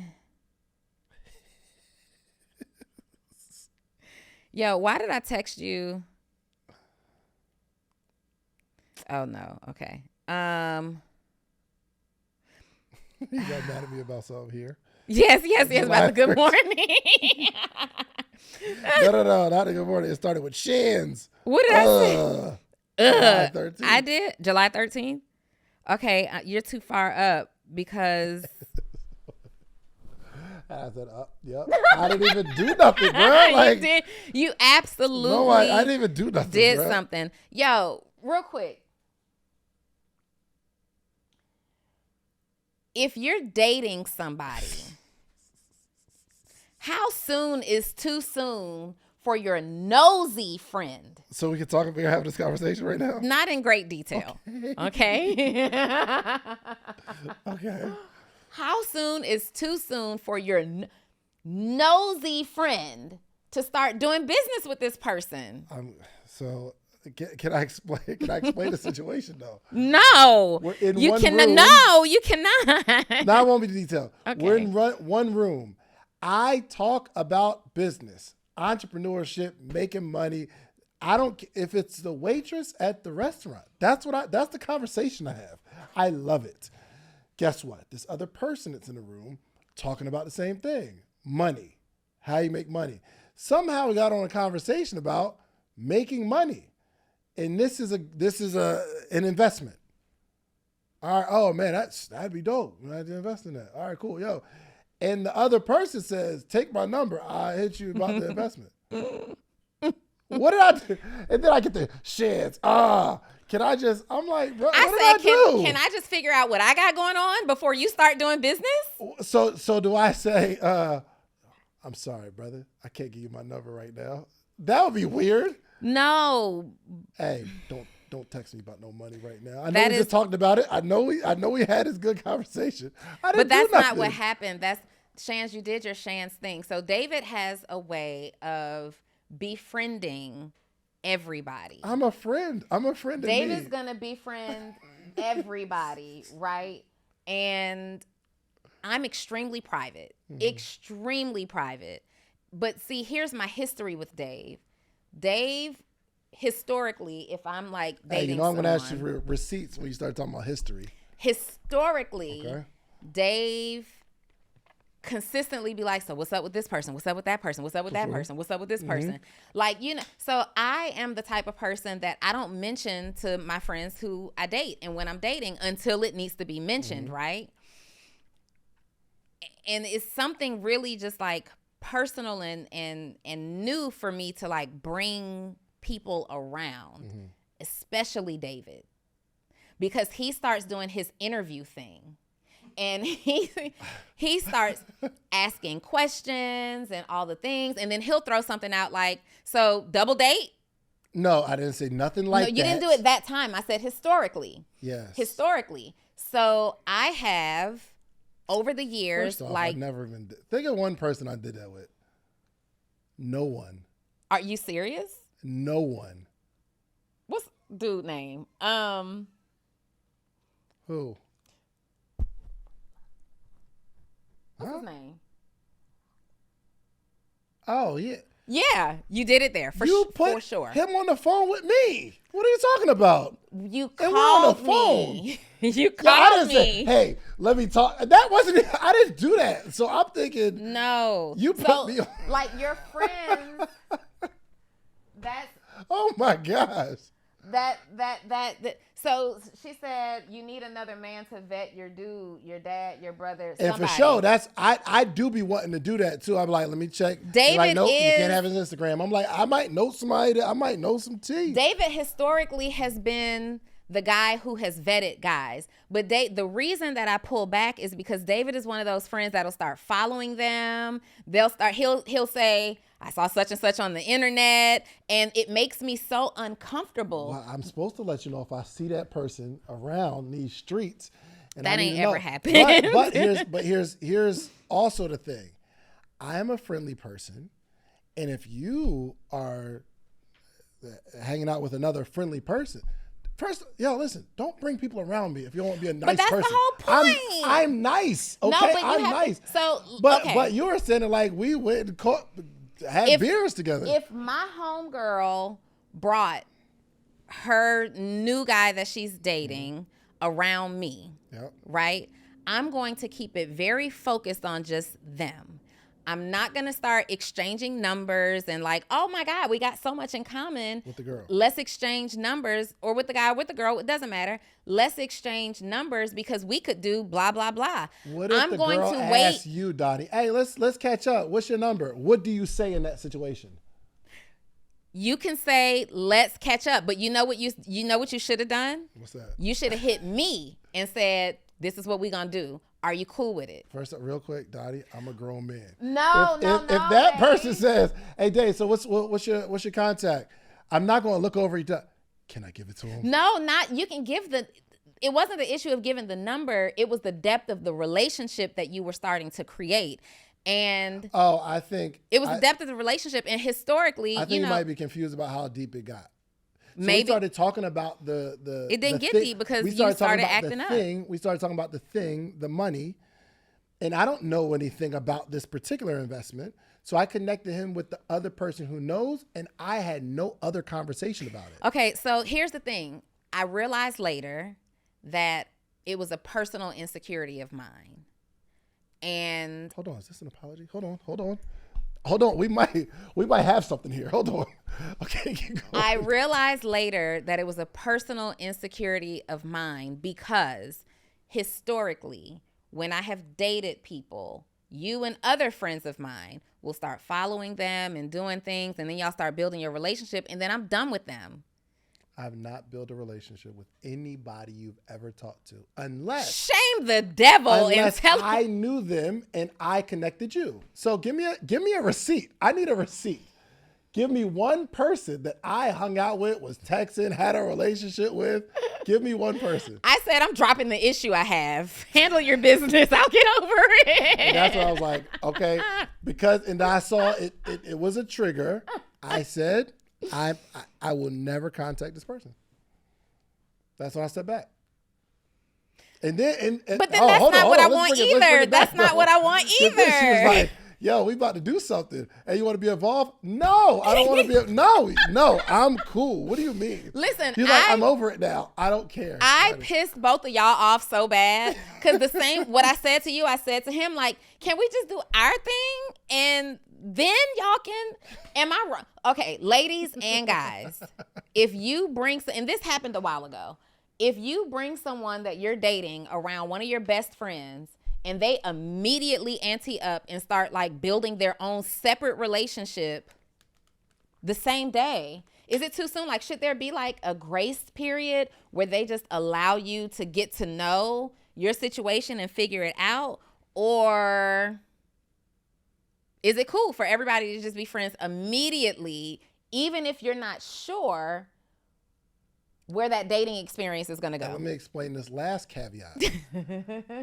Yo, why did I text you? Oh no. Okay. You got mad at me about something here. Yes. About the good morning. No, not the good morning. It started with Shands. What did I say? July 13th. I did July 13th. Okay, you're too far up because I said, yep. I didn't even do nothing, bro. Like you absolutely no, I didn't even do nothing. Did bro. Something. Yo, real quick. If you're dating somebody, how soon is too soon for your nosy friend? So we can we're having this conversation right now? Not in great detail. Okay. Okay. How soon is too soon for your nosy friend to start doing business with this person? So can I explain? Can I explain the situation though? No, you cannot. No, you cannot. No, I won't be detailed. Okay. We're in one room. I talk about business, entrepreneurship, making money. I don't if it's the waitress at the restaurant. That's the conversation I have. I love it. Guess what? This other person that's in the room talking about the same thing. Money. How you make money. Somehow we got on a conversation about making money. And this is an investment. All right, oh man, that'd be dope. I had to invest in that. All right, cool, yo. And the other person says, take my number. I hit you about the investment. What did I do? And then I get the Shands. Can I just, I'm like, bro, what did I do? Can I just figure out what I got going on before you start doing business? So do I say, I'm sorry, brother. I can't give you my number right now. That would be weird. No. Hey, don't text me about no money right now. I know we just talked about it. I know we had this good conversation. But that's not what happened. That's Shands, you did your Shands thing. So David has a way of befriending everybody. I'm a friend. David's gonna befriend everybody, right? And I'm extremely private. Extremely private. But see, here's my history with Dave. Dave, historically, if I'm like dating I'm going to ask you for receipts when you start talking about history. Historically, okay. Dave consistently be like, so what's up with this person? What's up with that person? What's up with that person? What's up with this person? Like, so I am the type of person that I don't mention to my friends who I date and when I'm dating until it needs to be mentioned, right? And it's something really just like personal and new for me to like bring people around, especially David, because he starts doing his interview thing and he starts asking questions and all the things, and then he'll throw something out like, so double date? No, I didn't say nothing like that. No, you didn't do it that time. I said historically. Yes. Historically. So I have over the years, First off, like, I never even think of one person I did that with. No one. Are you serious? No one. What's dude name? Who? What's his name? Oh, yeah. Yeah, you did it there for sure. Him on the phone with me. What are you talking about? You called me. You called me. Say, hey, let me talk. That wasn't. I didn't do that. So I'm thinking. No. You put me on. Like your friends. That's. Oh my gosh. That. So she said you need another man to vet your dude, your dad, your brother, somebody. And for sure, I do be wanting to do that too. I'm like, let me check. David like, nope, you can't have his Instagram. I'm like, I might know somebody. I might know some tea. David historically has been the guy who has vetted guys. But the reason that I pull back is because David is one of those friends that'll start following them. He'll say, I saw such and such on the internet, and it makes me so uncomfortable. Well, I'm supposed to let you know if I see that person around these streets. And that ain't ever happened. But here's also the thing. I am a friendly person, and if you are hanging out with another friendly person, first, listen, don't bring people around me if you don't want to be a nice person. But that's the whole point. I'm nice, okay? No, but I'm nice. But you were saying like we went and had beers together. If my homegirl brought her new guy that she's dating around me, right? I'm going to keep it very focused on just them. I'm not going to start exchanging numbers and like, oh my God, we got so much in common. With the girl. Let's exchange numbers, or with the guy, with the girl, it doesn't matter. Let's exchange numbers because we could do blah, blah, blah. What if the girl asks you, Donnie, hey, let's catch up. What's your number? What do you say in that situation? You can say, let's catch up. But you know what you should have done? What's that? You should have hit me and said, this is what we're going to do. Are you cool with it? First, real quick, Dottie, I'm a grown man. No, if that person says, "Hey, Dave, so what's your contact?" I'm not going to look over you. Can I give it to him? No, you can give it wasn't the issue of giving the number. It was the depth of the relationship that you were starting to create. And I think it was the depth of the relationship. And historically, I think you might be confused about how deep it got. So maybe we started talking about the it didn't get deep because you started acting up. We started talking about the money, and I don't know anything about this particular investment. So I connected him with the other person who knows, and I had no other conversation about it. Okay, so here's the thing. I realized later that it was a personal insecurity of mine. And hold on, is this an apology? Hold on. We might have something here. Hold on. Okay, keep going. I realized later that it was a personal insecurity of mine because historically, when I have dated people, you and other friends of mine will start following them and doing things, and then y'all start building your relationship, and then I'm done with them. I've not built a relationship with anybody you've ever talked to unless shame the devil and tell I knew them and I connected you. So give me a receipt. I need a receipt. Give me one person that I hung out with, was texting, had a relationship with. Give me one person. I said I'm dropping the issue I have. Handle your business. I'll get over it. And that's what I was like, okay, and I saw it was a trigger. I said, I will never contact this person. That's when I stepped back. And then, but then that's not what I want either. That's not what I want either. She was like, yo, we about to do something. And you want to be involved? No, I don't want to be. No, I'm cool. What do you mean? Listen, you're like, I'm over it now. I don't care. I pissed both of y'all off so bad because the same, what I said to you, I said to him, like, can we just do our thing? And then y'all can, am I wrong? Okay, ladies and guys, if you bring, and this happened a while ago, if you bring someone that you're dating around one of your best friends and they immediately ante up and start like building their own separate relationship the same day, is it too soon? Like, should there be like a grace period where they just allow you to get to know your situation and figure it out? Or is it cool for everybody to just be friends immediately, even if you're not sure where that dating experience is going to go? Now, let me explain this last caveat.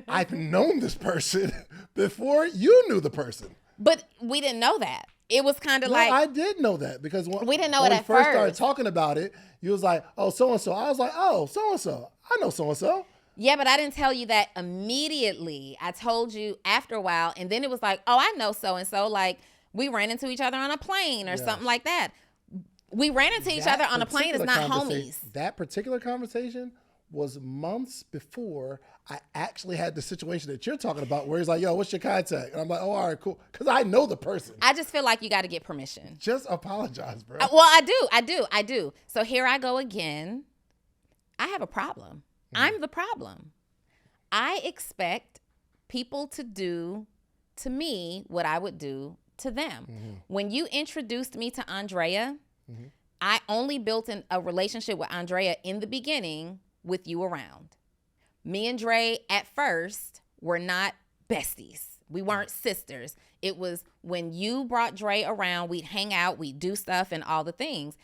I've known this person before you knew the person. But we didn't know that. It was kind of like... I did know that because we didn't know it at first. When we first started talking about it, you was like, oh, so-and-so. I was like, oh, so-and-so. I know so-and-so. Yeah, but I didn't tell you that immediately. I told you after a while, and then it was like, oh, I know so-and-so. Like, we ran into each other on a plane or something like that. We ran into each other on a plane as not homies. That particular conversation was months before I actually had the situation that you're talking about where he's like, yo, what's your contact? And I'm like, oh, all right, cool. Because I know the person. I just feel like you got to get permission. Just apologize, bro. Well, I do. So here I go again. I have a problem. I'm the problem. I expect people to do to me what I would do to them. Mm-hmm. When you introduced me to Andrea, mm-hmm. I only built a relationship with Andrea in the beginning with you around. Me and Dre at first were not besties. We weren't sisters. It was when you brought Dre around, we'd hang out, we'd do stuff and all the things.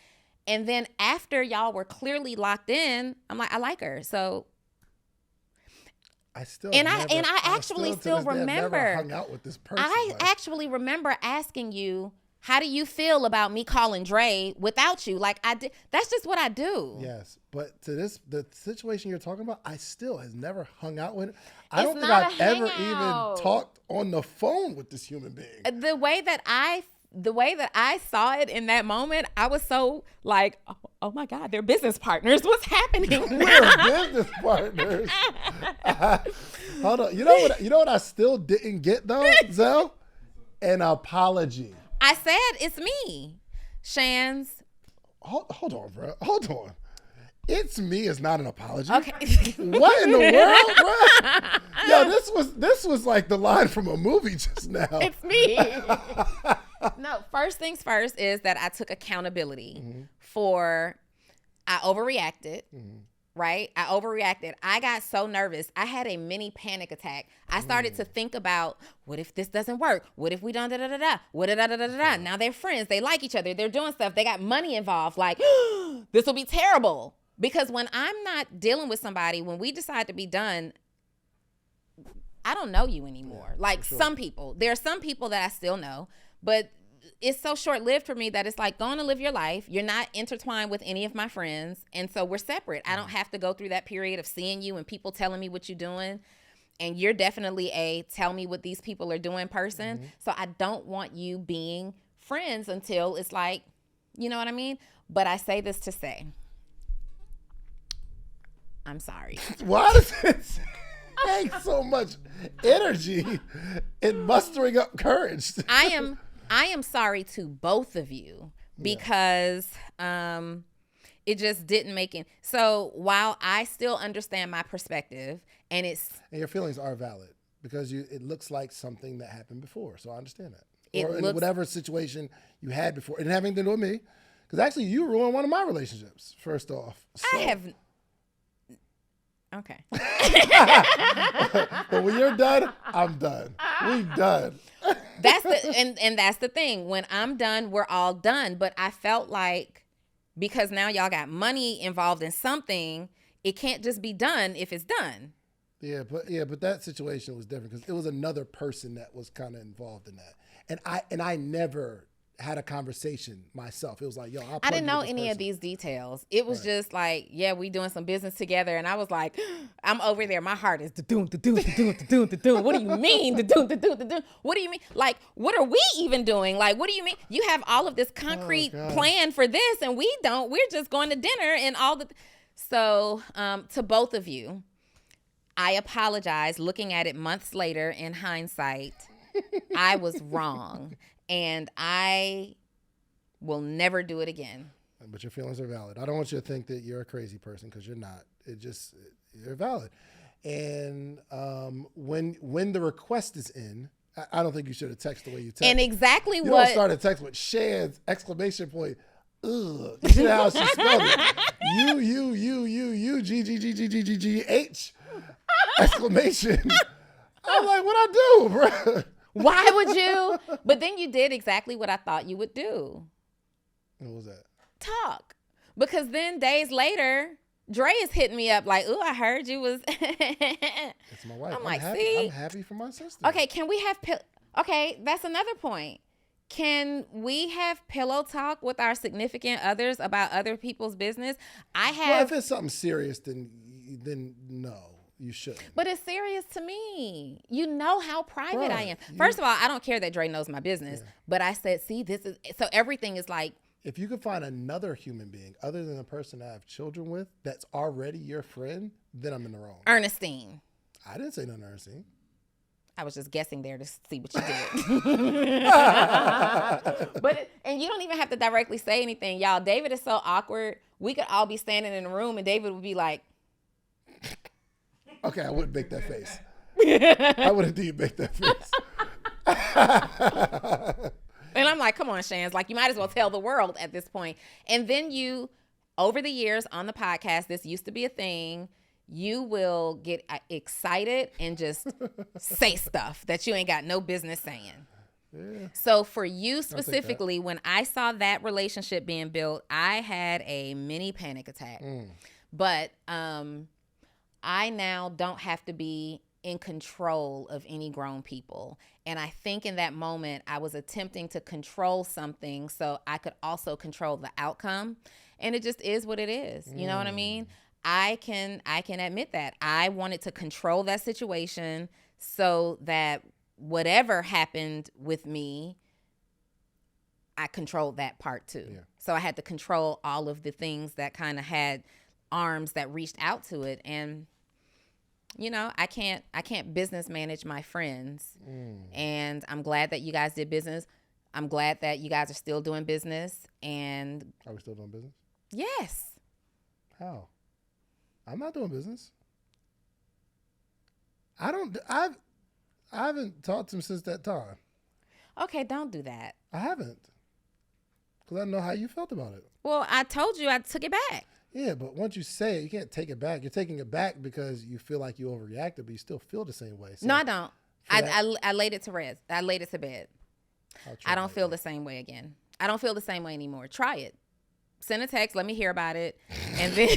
And then after y'all were clearly locked in, I'm like, I like her. So I actually still remember never hung out with this person. I actually remember asking you, how do you feel about me calling Dre without you? Like I did. That's just what I do. Yes, but the situation you're talking about, I still has never hung out with. I don't think I've ever even talked on the phone with this human being. The way that I the way that I saw it in that moment, I was so like, oh my God, they're business partners. What's happening? We're business partners. Hold on. You know what I still didn't get though, Zell? An apology. I said it's me, Shands. Hold on, bro. Hold on. It's me is not an apology. Okay. What in the world, bro? Yo, this was like the line from a movie just now. It's me. No, first things first is that I took accountability for I overreacted. Right? I overreacted. I got so nervous. I had a mini panic attack. I started to think about, what if this doesn't work? What if we don't da-da-da-da? What da-da-da-da-da? Now they're friends. They like each other. They're doing stuff. They got money involved. Like, this will be terrible. Because when I'm not dealing with somebody, when we decide to be done, I don't know you anymore. Like some people. There are some people that I still know, but it's so short-lived for me that it's like, go on and live your life. You're not intertwined with any of my friends. And so we're separate. I don't have to go through that period of seeing you and people telling me what you're doing. And you're definitely a tell me what these people are doing person. So I don't want you being friends until it's like, you know what I mean? But I say this to say, I'm sorry. Why does it take so much energy in mustering up courage? I am sorry to both of you because it just didn't make it. So while I still understand my perspective and your feelings are valid because it looks like something that happened before. So I understand that. In whatever situation you had before. It didn't have anything to do with me because actually you ruined one of my relationships, first off. So. I have... Okay. But when you're done, I'm done. We done. That's the thing. When I'm done, we're all done. But I felt like because now y'all got money involved in something, it can't just be done if it's done. Yeah, but that situation was different because it was another person that was kind of involved in that, and I never had a conversation myself. It was like, yo, I didn't know any of these details. It was just like, yeah, we doing some business together. And I was like, I'm over there. My heart is da-doom, da-doom, da-doom, da-doom, da-doom. What do you mean? Da-doom, da-doom, da-doom. What do you mean? Like, what are we even doing? Like, what do you mean? You have all of this concrete plan for this and we don't. We're just going to dinner and all the. So to both of you, I apologize. Looking at it months later in hindsight, I was wrong. And I will never do it again. But your feelings are valid. I don't want you to think that you're a crazy person because you're not. You're valid. And when the request is in, I don't think you should have texted the way you texted. And exactly you what... don't start a text with Shands, exclamation point, ugh. You see how she spelled it? U-G-G-G-G-G-G-H, exclamation. I'm like, what'd I do, bro? Why would you? But then you did exactly what I thought you would do. What was that? Talk. Because then days later, Dre is hitting me up like, ooh, I heard you was. It's my wife. I'm like, happy. See? I'm happy for my sister. Okay, can we have okay, that's another point. Can we have pillow talk with our significant others about other people's business? Well, if it's something serious, then no. You shouldn't. But it's serious to me. You know how private I am. First of all, I don't care that Dre knows my business. Yeah. But I said, see, this is... So everything is like... If you could find another human being other than the person I have children with that's already your friend, then I'm in the wrong. Ernestine. I didn't say nothing, Ernestine. I was just guessing there to see what you did. And you don't even have to directly say anything. Y'all, David is so awkward. We could all be standing in a room and David would be like... Okay, I wouldn't make that face. I would indeed make that face. And I'm like, come on, Shands. Like, you might as well tell the world at this point. And then you, over the years on the podcast, this used to be a thing. You will get excited and just say stuff that you ain't got no business saying. Yeah. So for you specifically, when I saw that relationship being built, I had a mini panic attack. But I now don't have to be in control of any grown people. And I think in that moment, I was attempting to control something so I could also control the outcome. And it just is what it is. You know what I mean? I can admit that. I wanted to control that situation so that whatever happened with me, I controlled that part too. Yeah. So I had to control all of the things that kind of had arms that reached out to it. And, you know, I can't business manage my friends. And I'm glad that you guys did business. I'm glad that you guys are still doing business. And Are we still doing business? yes. How? I'm not doing business. I haven't talked to him since that time. Okay, don't do that. I haven't. Because I know how you felt about it. Well, I told you I took it back. Yeah, but once you say it, you can't take it back. You're taking it back because you feel like you overreacted, but you still feel the same way. So No, I don't. I laid it to rest. I laid it to bed. I don't feel the the same way again. I don't feel the same way anymore. Try it. Send a text. Let me hear about it. And then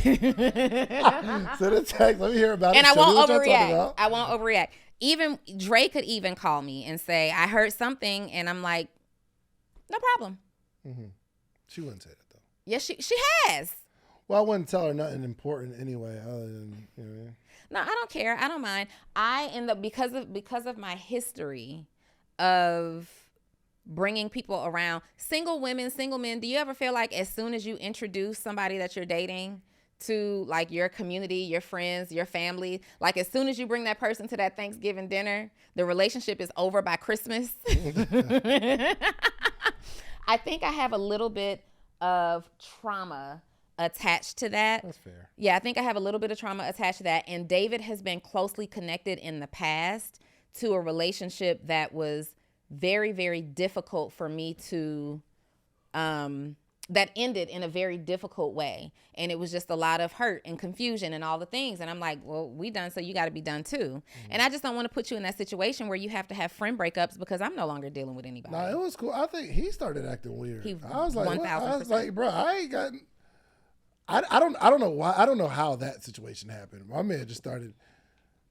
send a text. Let me hear about it. And I won't overreact. I won't overreact. Even Dre could even call me and say, I heard something. And I'm like, no problem. Mm-hmm. She wouldn't say that, though. Yes, she has. Well, I wouldn't tell her nothing important anyway, other than, you know. No, I don't care. I don't mind. I end up, because of my history of bringing people around, single women, single men, do you ever feel like as soon as you introduce somebody that you're dating to like your community, your friends, your family, like as soon as you bring that person to that Thanksgiving dinner, the relationship is over by Christmas? I think I have a little bit of trauma attached to that. That's fair. Yeah, I think I have a little bit of trauma attached to that. And David has been closely connected in the past to a relationship that was very, very difficult for me to, that ended in a very difficult way. And it was just a lot of hurt and confusion and all the things. And I'm like, well, we done, so you got to be done too. Mm-hmm. And I just don't want to put you in that situation where you have to have friend breakups because I'm no longer dealing with anybody. No, it was cool. I think he started acting weird. I was like, 1,000%. I was like, bro, I ain't got. I don't know why. I don't know how that situation happened. My man just started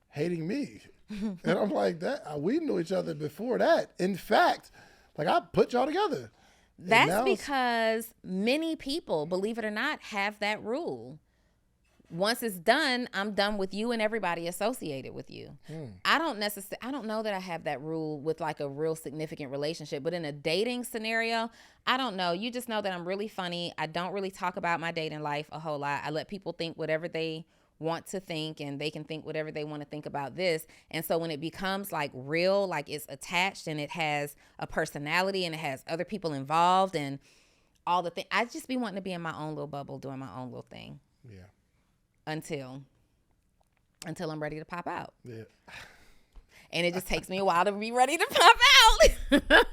hating me. And I'm like, that we knew each other before that. In fact, like I put y'all together. That's because many people, believe it or not, have that rule. Once it's done, I'm done with you and everybody associated with you. I don't know that I have that rule with like a real significant relationship, but in a dating scenario, I don't know. You just know that I'm really funny. I don't really talk about my dating life a whole lot. I let people think whatever they want to think, and they can think whatever they want to think about this. And so when it becomes like real, like it's attached and it has a personality and it has other people involved and all the things, I just be wanting to be in my own little bubble doing my own little thing. Yeah. Until I'm ready to pop out. Yeah. And it just takes me a while to be ready to pop out.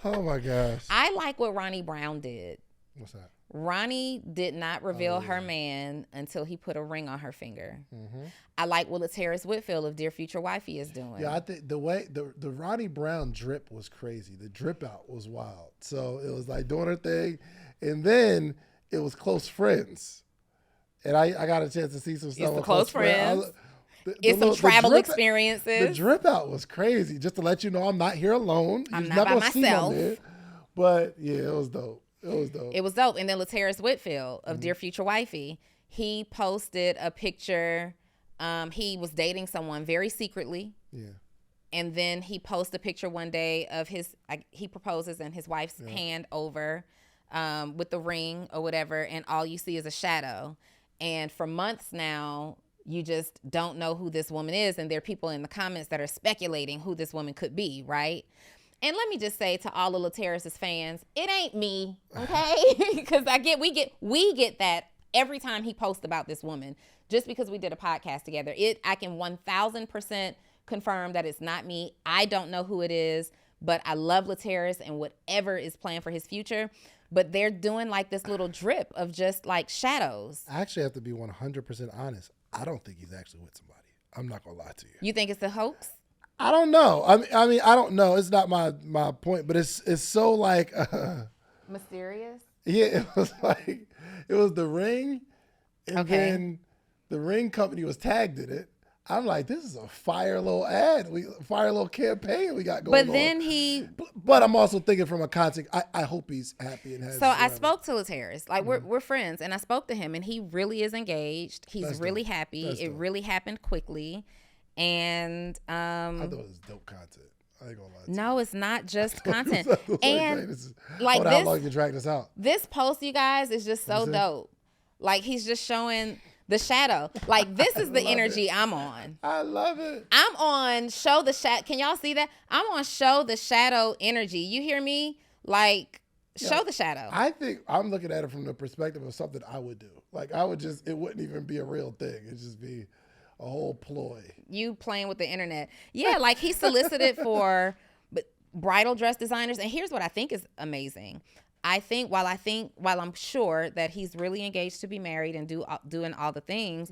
Oh my gosh. I like what Ronnie Brown did. What's that? Ronnie did not reveal her man until he put a ring on her finger. Mm-hmm. I like what Laterris Whitfield of Dear Future Wifey is doing. Yeah, I think the way the Ronnie Brown drip was crazy. The drip out was wild. So it was like doing her thing, and then it was Close Friends, and I got a chance to see some stuff. It's the Close Friends. It's some travel experiences. The drip out was crazy. Just to let you know, I'm not here alone. I'm not by myself. But yeah, it was dope. It was dope. And then Laterris Whitfield of Dear Future Wifey, he posted a picture. He was dating someone very secretly. Yeah. And then he posted a picture one day of he proposes and his wife's hand over with the ring or whatever. And all you see is a shadow. And for months now, you just don't know who this woman is. And there are people in the comments that are speculating who this woman could be, right? And let me just say to all of Laterris' fans, it ain't me, okay? Because we get that every time he posts about this woman, just because we did a podcast together. I can 1,000% confirm that it's not me. I don't know who it is, but I love Laterris and whatever is planned for his future. But they're doing like this little drip of just like shadows. I actually have to be 100% honest. I don't think he's actually with somebody. I'm not gonna lie to you. You think it's a hoax? I don't know. I mean, I don't know. It's not my point, but it's so like mysterious. Yeah, it was like it was the ring, and then the ring company was tagged in it. I'm like, this is a fire little ad, fire little campaign we got going on. But then but I'm also thinking from a context. I hope he's happy and has. So I spoke to Laterris, like we're friends, and I spoke to him, and he really is engaged. He's really happy. It really happened quickly. And I thought it was dope content. I ain't gonna lie to No, it's not just content. like, And like how long you can drag this out? This post, you guys, is just so dope. Like, he's just showing the shadow. Like, this is the energy I'm on. I love it. I'm on show the shadow. Can y'all see that? I'm on show the shadow energy. You hear me? Like, show the shadow. I think I'm looking at it from the perspective of something I would do. Like, I would just, it wouldn't even be a real thing. It'd just be a whole ploy. You playing with the internet. Yeah, like he solicited for bridal dress designers. And here's what I think is amazing. While I'm sure that he's really engaged to be married and doing all the things,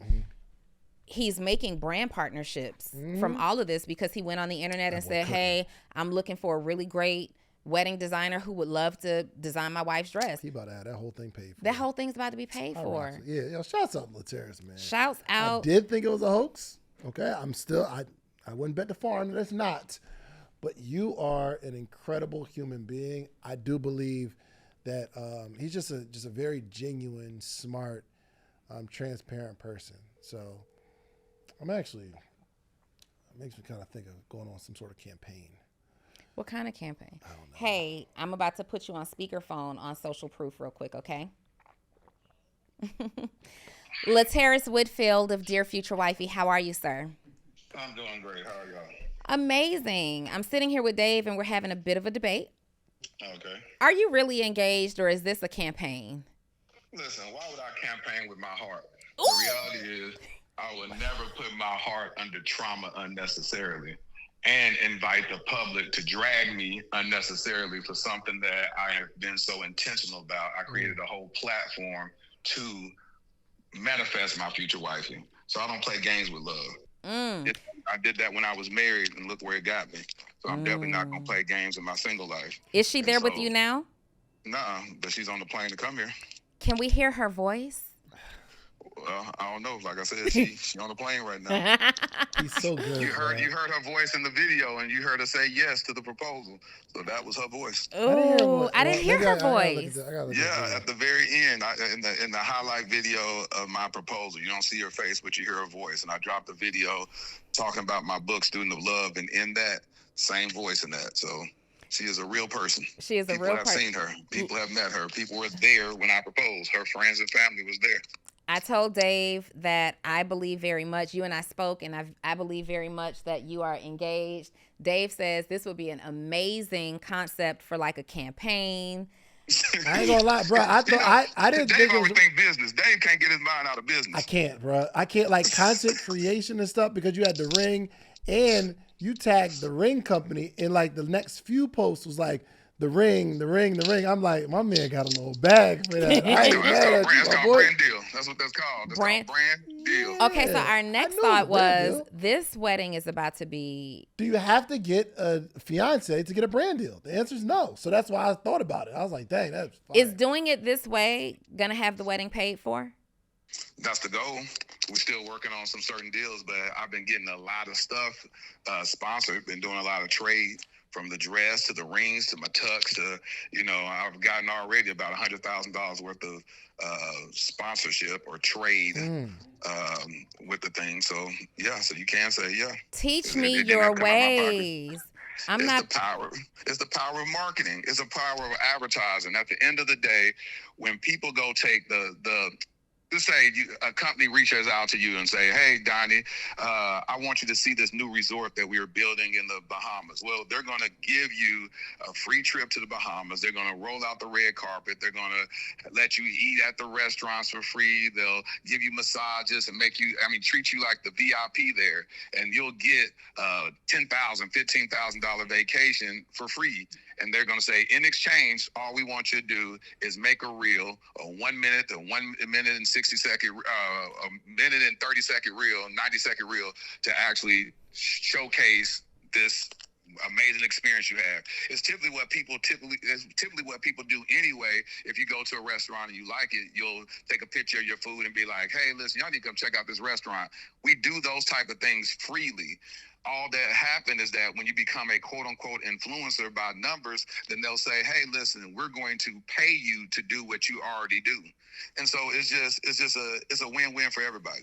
he's making brand partnerships from all of this because he went on the internet and said, hey, I'm looking for a really great wedding designer who would love to design my wife's dress. He about to have that whole thing paid for. That whole thing's about to be paid for. Yeah, yo, shouts out Laterrace, man. Shouts out. I did think it was a hoax. Okay, I wouldn't bet the farm that it's not. But you are an incredible human being. I do believe that he's just a very genuine, smart, transparent person. So it makes me kind of think of going on some sort of campaign. What kind of campaign? I don't know. Hey, I'm about to put you on speakerphone on Social Proof real quick, okay? Laterrace Whitfield of Dear Future Wifey, how are you, sir? I'm doing great. How are y'all? Amazing. I'm sitting here with Dave and we're having a bit of a debate. Okay. Are you really engaged or is this a campaign? Listen, why would I campaign with my heart? Ooh. The reality is I would never put my heart under trauma unnecessarily and invite the public to drag me unnecessarily for something that I have been so intentional about. I created a whole platform to manifest my future wifey. So I don't play games with love. I did that when I was married, and look where it got me. So I'm definitely not going to play games in my single life. Is she there with you now? Nah, but she's on the plane to come here. Can we hear her voice? Well, I don't know. Like I said, she's on the plane right now. He's so good. You heard her voice in the video, and you heard her say yes to the proposal. So that was her voice. Oh, I didn't hear her voice. Yeah, at the very end, in the highlight video of my proposal, you don't see her face, but you hear her voice. And I dropped a video talking about my book, Student of Love, and in that, same voice in that. So she is a real person. She is a real person. People have seen her. People have met her. People were there when I proposed. Her friends and family was there. I told Dave that I believe very much, you and I spoke, and I believe very much that you are engaged. Dave says this would be an amazing concept for like a campaign. I ain't gonna lie, bro. I didn't Dave think it was... think business. Dave can't get his mind out of business. I can't, bro. I can't like content creation and stuff because you had the ring and you tagged the ring company and like the next few posts was like, the ring. I'm like, my man got a little bag for that. That's called brand deal. That's what that's called. That's called brand deal. Okay, so our next thought was this wedding is about to be... Do you have to get a fiance to get a brand deal? The answer is no. So that's why I thought about it. I was like, dang, that's fine. Is doing it this way going to have the wedding paid for? That's the goal. We're still working on some certain deals, but I've been getting a lot of stuff sponsored, been doing a lot of trade. From the dress to the rings to my tux to, I've gotten already about $100,000 worth of sponsorship or trade with the thing. So, yeah, so you can say, yeah. Teach me your ways. It's the power of marketing. It's the power of advertising. At the end of the day, when people go take let's say a company reaches out to you and say, hey, Donnie, I want you to see this new resort that we are building in the Bahamas. Well, they're going to give you a free trip to the Bahamas. They're going to roll out the red carpet. They're going to let you eat at the restaurants for free. They'll give you massages and treat you like the VIP there. And you'll get $10,000, $15,000 vacation for free. And they're going to say, in exchange, all we want you to do is make a reel, a 1 minute, a 1 minute and 60 second, a minute and 30 second reel, 90-second reel to actually showcase this amazing experience you have. It's typically what people do anyway. If you go to a restaurant and you like it, you'll take a picture of your food and be like, hey, listen, y'all need to come check out this restaurant. We do those type of things freely. All that happened is that when you become a quote unquote influencer by numbers, then they'll say, hey, listen, we're going to pay you to do what you already do. And so it's a win-win for everybody.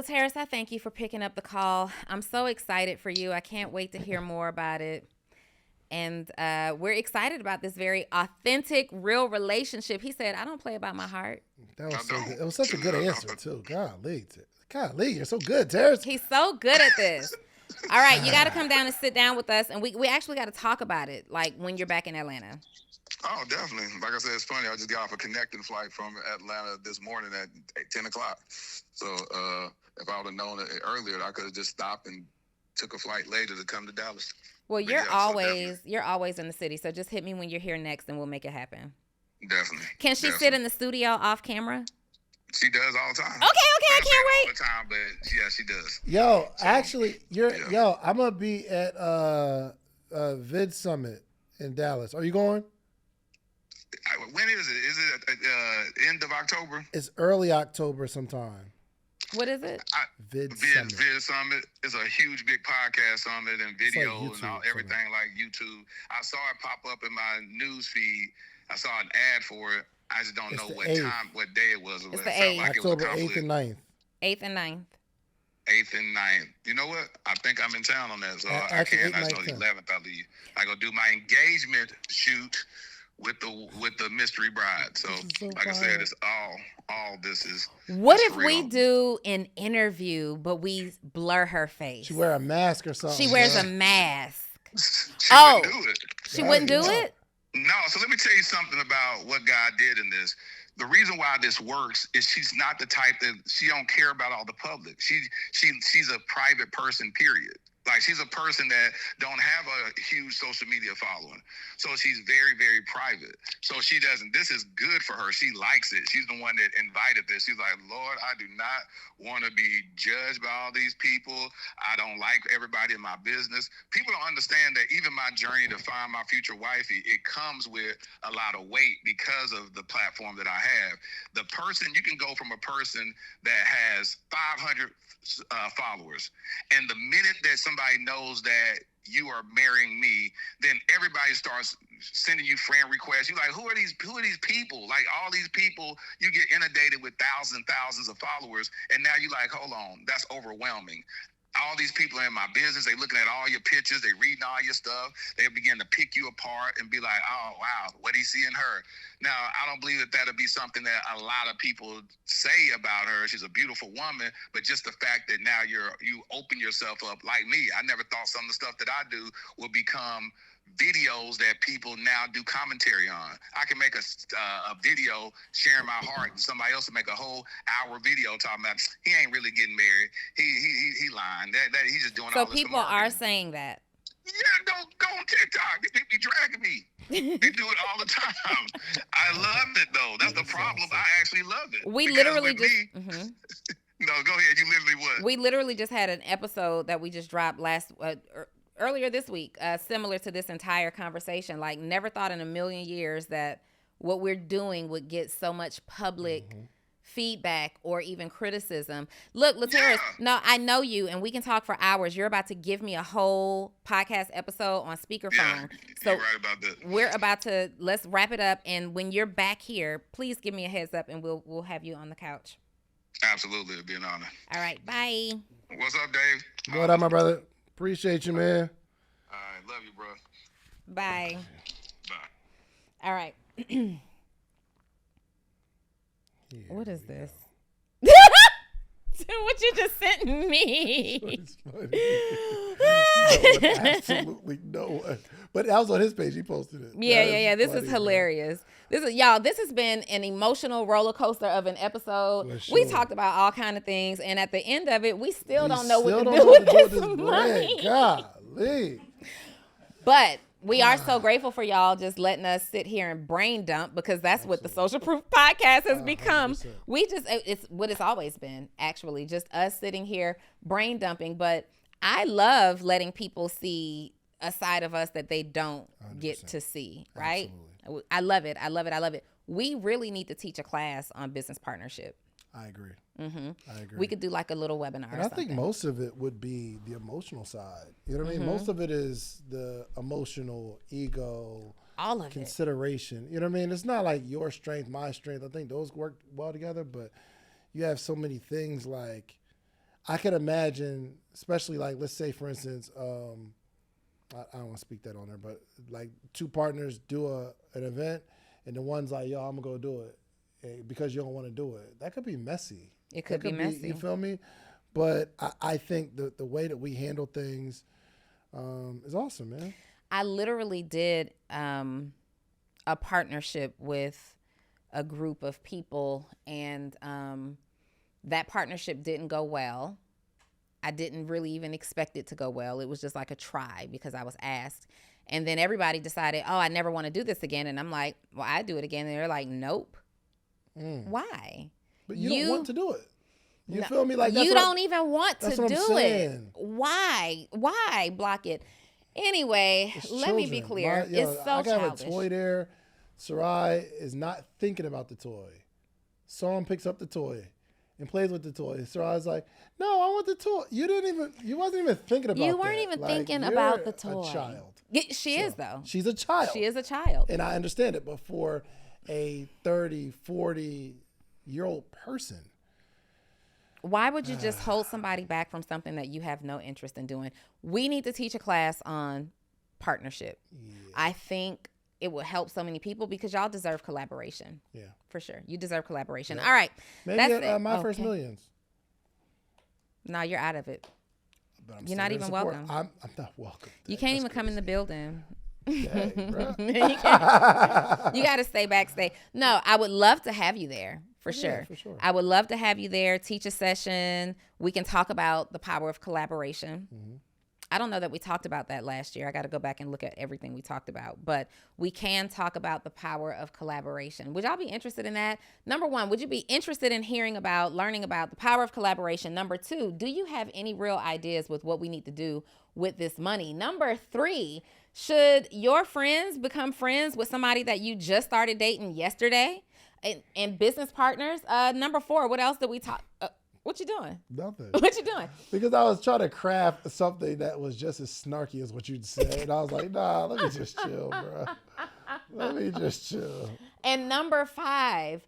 Harris, I thank you for picking up the call. I'm so excited for you. I can't wait to hear more about it. And we're excited about this very authentic, real relationship. He said, I don't play about my heart. That was so good. It was such a good answer, too. Golly, you're so good, Terrence. He's so good at this. All right, you got to come down and sit down with us, and we actually got to talk about it, like when you're back in Atlanta. Oh, definitely. Like I said, it's funny. I just got off a connecting flight from Atlanta this morning at 10 o'clock. So if I would have known it earlier, I could have just stopped and took a flight later to come to Dallas. Well, you're always in the city, so just hit me when you're here next, and we'll make it happen. Definitely. Can she sit in the studio off camera? She does all the time. Okay, I can't wait. All the time, but yeah, she does. Yo, so, actually, I'm gonna be at Vid Summit in Dallas. Are you going? When is it? Is it end of October? It's early October sometime. What is it? Vid Summit is a huge, big podcast summit and video like and everything like YouTube. I saw it pop up in my news feed. I saw an ad for it. I just don't know what time, what day it was. It's the 8th. Like October 8th and 9th. 8th and 9th. 8th and 9th. You know what? I think I'm in town on that, so I can't. I know the 11th I leave. I go do my engagement shoot with the mystery bride. So like I said, it's all this is. What if we do an interview, but we blur her face? She wear a mask or something. She wears a mask. She wouldn't do it. She wouldn't do it? No, so let me tell you something about what God did in this. The reason why this works is she's not the type that she don't care about all the public. She's a private person, period. Like she's a person that don't have a huge social media following. So she's very, very private. So she doesn't, this is good for her. She likes it. She's the one that invited this. She's like, Lord, I do not want to be judged by all these people. I don't like everybody in my business. People don't understand that even my journey to find my future wifey, it comes with a lot of weight because of the platform that I have. The person, you can go from a person that has 500 followers, and the minute that somebody knows that you are marrying me, then everybody starts sending you friend requests. You're like, who are these people? Like all these people, you get inundated with thousands of followers, and now you're like, hold on, that's overwhelming. All these people in my business, they looking at all your pictures, they reading all your stuff, they begin to pick you apart and be like, oh, wow, what do you see in her? Now, I don't believe that that'll be something that a lot of people say about her. She's a beautiful woman, but just the fact that now you open yourself up like me. I never thought some of the stuff that I do would become videos that people now do commentary on. I can make a video sharing my heart, and somebody else will make a whole hour video talking about he ain't really getting married. He lying. That he's just doing all this. So people are saying that. Yeah, don't go on TikTok. They be dragging me. They do it all the time. I love it though. That's the problem. I actually love it. We literally just. No, go ahead. You literally what? We literally just had an episode that we just dropped earlier this week, similar to this entire conversation. Like, never thought in a million years that what we're doing would get so much public feedback or even criticism. Look, Lateris, no, I know you, and we can talk for hours. You're about to give me a whole podcast episode on speakerphone. So you're right about that. We're about to, let's wrap it up. And when you're back here, please give me a heads up, and we'll have you on the couch. Absolutely, it'd be an honor. All right, bye. What's up, Dave? What up, my brother? Appreciate you, man. All right, love you, bro. Bye. Bye. All right. What is this? What you just sent me? Absolutely no one. But that was on his page. He posted it. Yeah. This is hilarious. This has been an emotional roller coaster of an episode. Sure. We talked about all kind of things, and at the end of it, we still don't know what to do with this money. Golly. But we are so grateful for y'all just letting us sit here and brain dump, because that's what the Social Proof Podcast has become. 100%. It's what it's always been, actually, just us sitting here brain dumping. But I love letting people see a side of us that they don't 100%. Get to see, right? Absolutely. I love it. We really need to teach a class on business partnership. I agree. Mm-hmm. I agree. We could do like a little webinar. And I think most of it would be the emotional side. You know what I mean? Most of it is the emotional, ego, all of consideration. You know what I mean? It's not like your strength, my strength. I think those work well together, but you have so many things like, I can imagine, especially like, let's say for instance, I don't want to speak that on there, but like two partners do an event and the one's like, yo, I'm gonna go do it because you don't want to do it. That could be messy. It could be messy. You feel me? But I think the way that we handle things is awesome, man. I literally did a partnership with a group of people, and that partnership didn't go well. I didn't really even expect it to go well. It was just like a try because I was asked. And then everybody decided, oh, I never want to do this again. And I'm like, well, I do it again. And they're like, nope. Why? But you don't want to do it. You feel me? Like you don't even want to do it. Why? Block it? Anyway, let me be clear. It's so childish. I got a toy there. Sarai is not thinking about the toy. Someone picks up the toy and plays with the toy. Sarai's like, no, I want the toy. You wasn't even thinking about it. You weren't even thinking about the toy. A child. She is, though. She's a child. She is a child. And I understand it. But for a 30, 40-year-old person, why would you just hold somebody back from something that you have no interest in doing? We need to teach a class on partnership. Yeah. I think it will help so many people because y'all deserve collaboration. Yeah. For sure. You deserve collaboration. Yeah. All right. Maybe that's at My First Millions. No, you're out of it. You're not even welcome. I'm not welcome. You can't even come in the building. Dang, bro. You got to stay backstage. No, I would love to have you there. For sure. I would love to have you there, teach a session. We can talk about the power of collaboration. Mm-hmm. I don't know that we talked about that last year. I got to go back and look at everything we talked about. But we can talk about the power of collaboration. Would y'all be interested in that? Number one, would you be interested in learning about the power of collaboration? Number two, do you have any real ideas with what we need to do with this money? Number three, should your friends become friends with somebody that you just started dating yesterday? And business partners. Number four, what else did we talk? What you doing? Nothing. What you doing? Because I was trying to craft something that was just as snarky as what you'd say. And I was like, nah, let me just chill, bro. Let me just chill. And number five,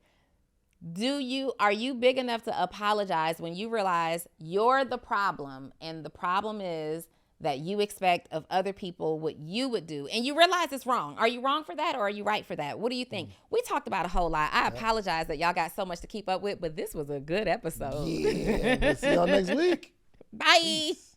are you big enough to apologize when you realize you're the problem and the problem is that you expect of other people what you would do, and you realize it's wrong? Are you wrong for that, or are you right for that? What do you think? We talked about a whole lot. I apologize that y'all got so much to keep up with, but this was a good episode. Yeah, we'll see y'all next week. Bye. Peace.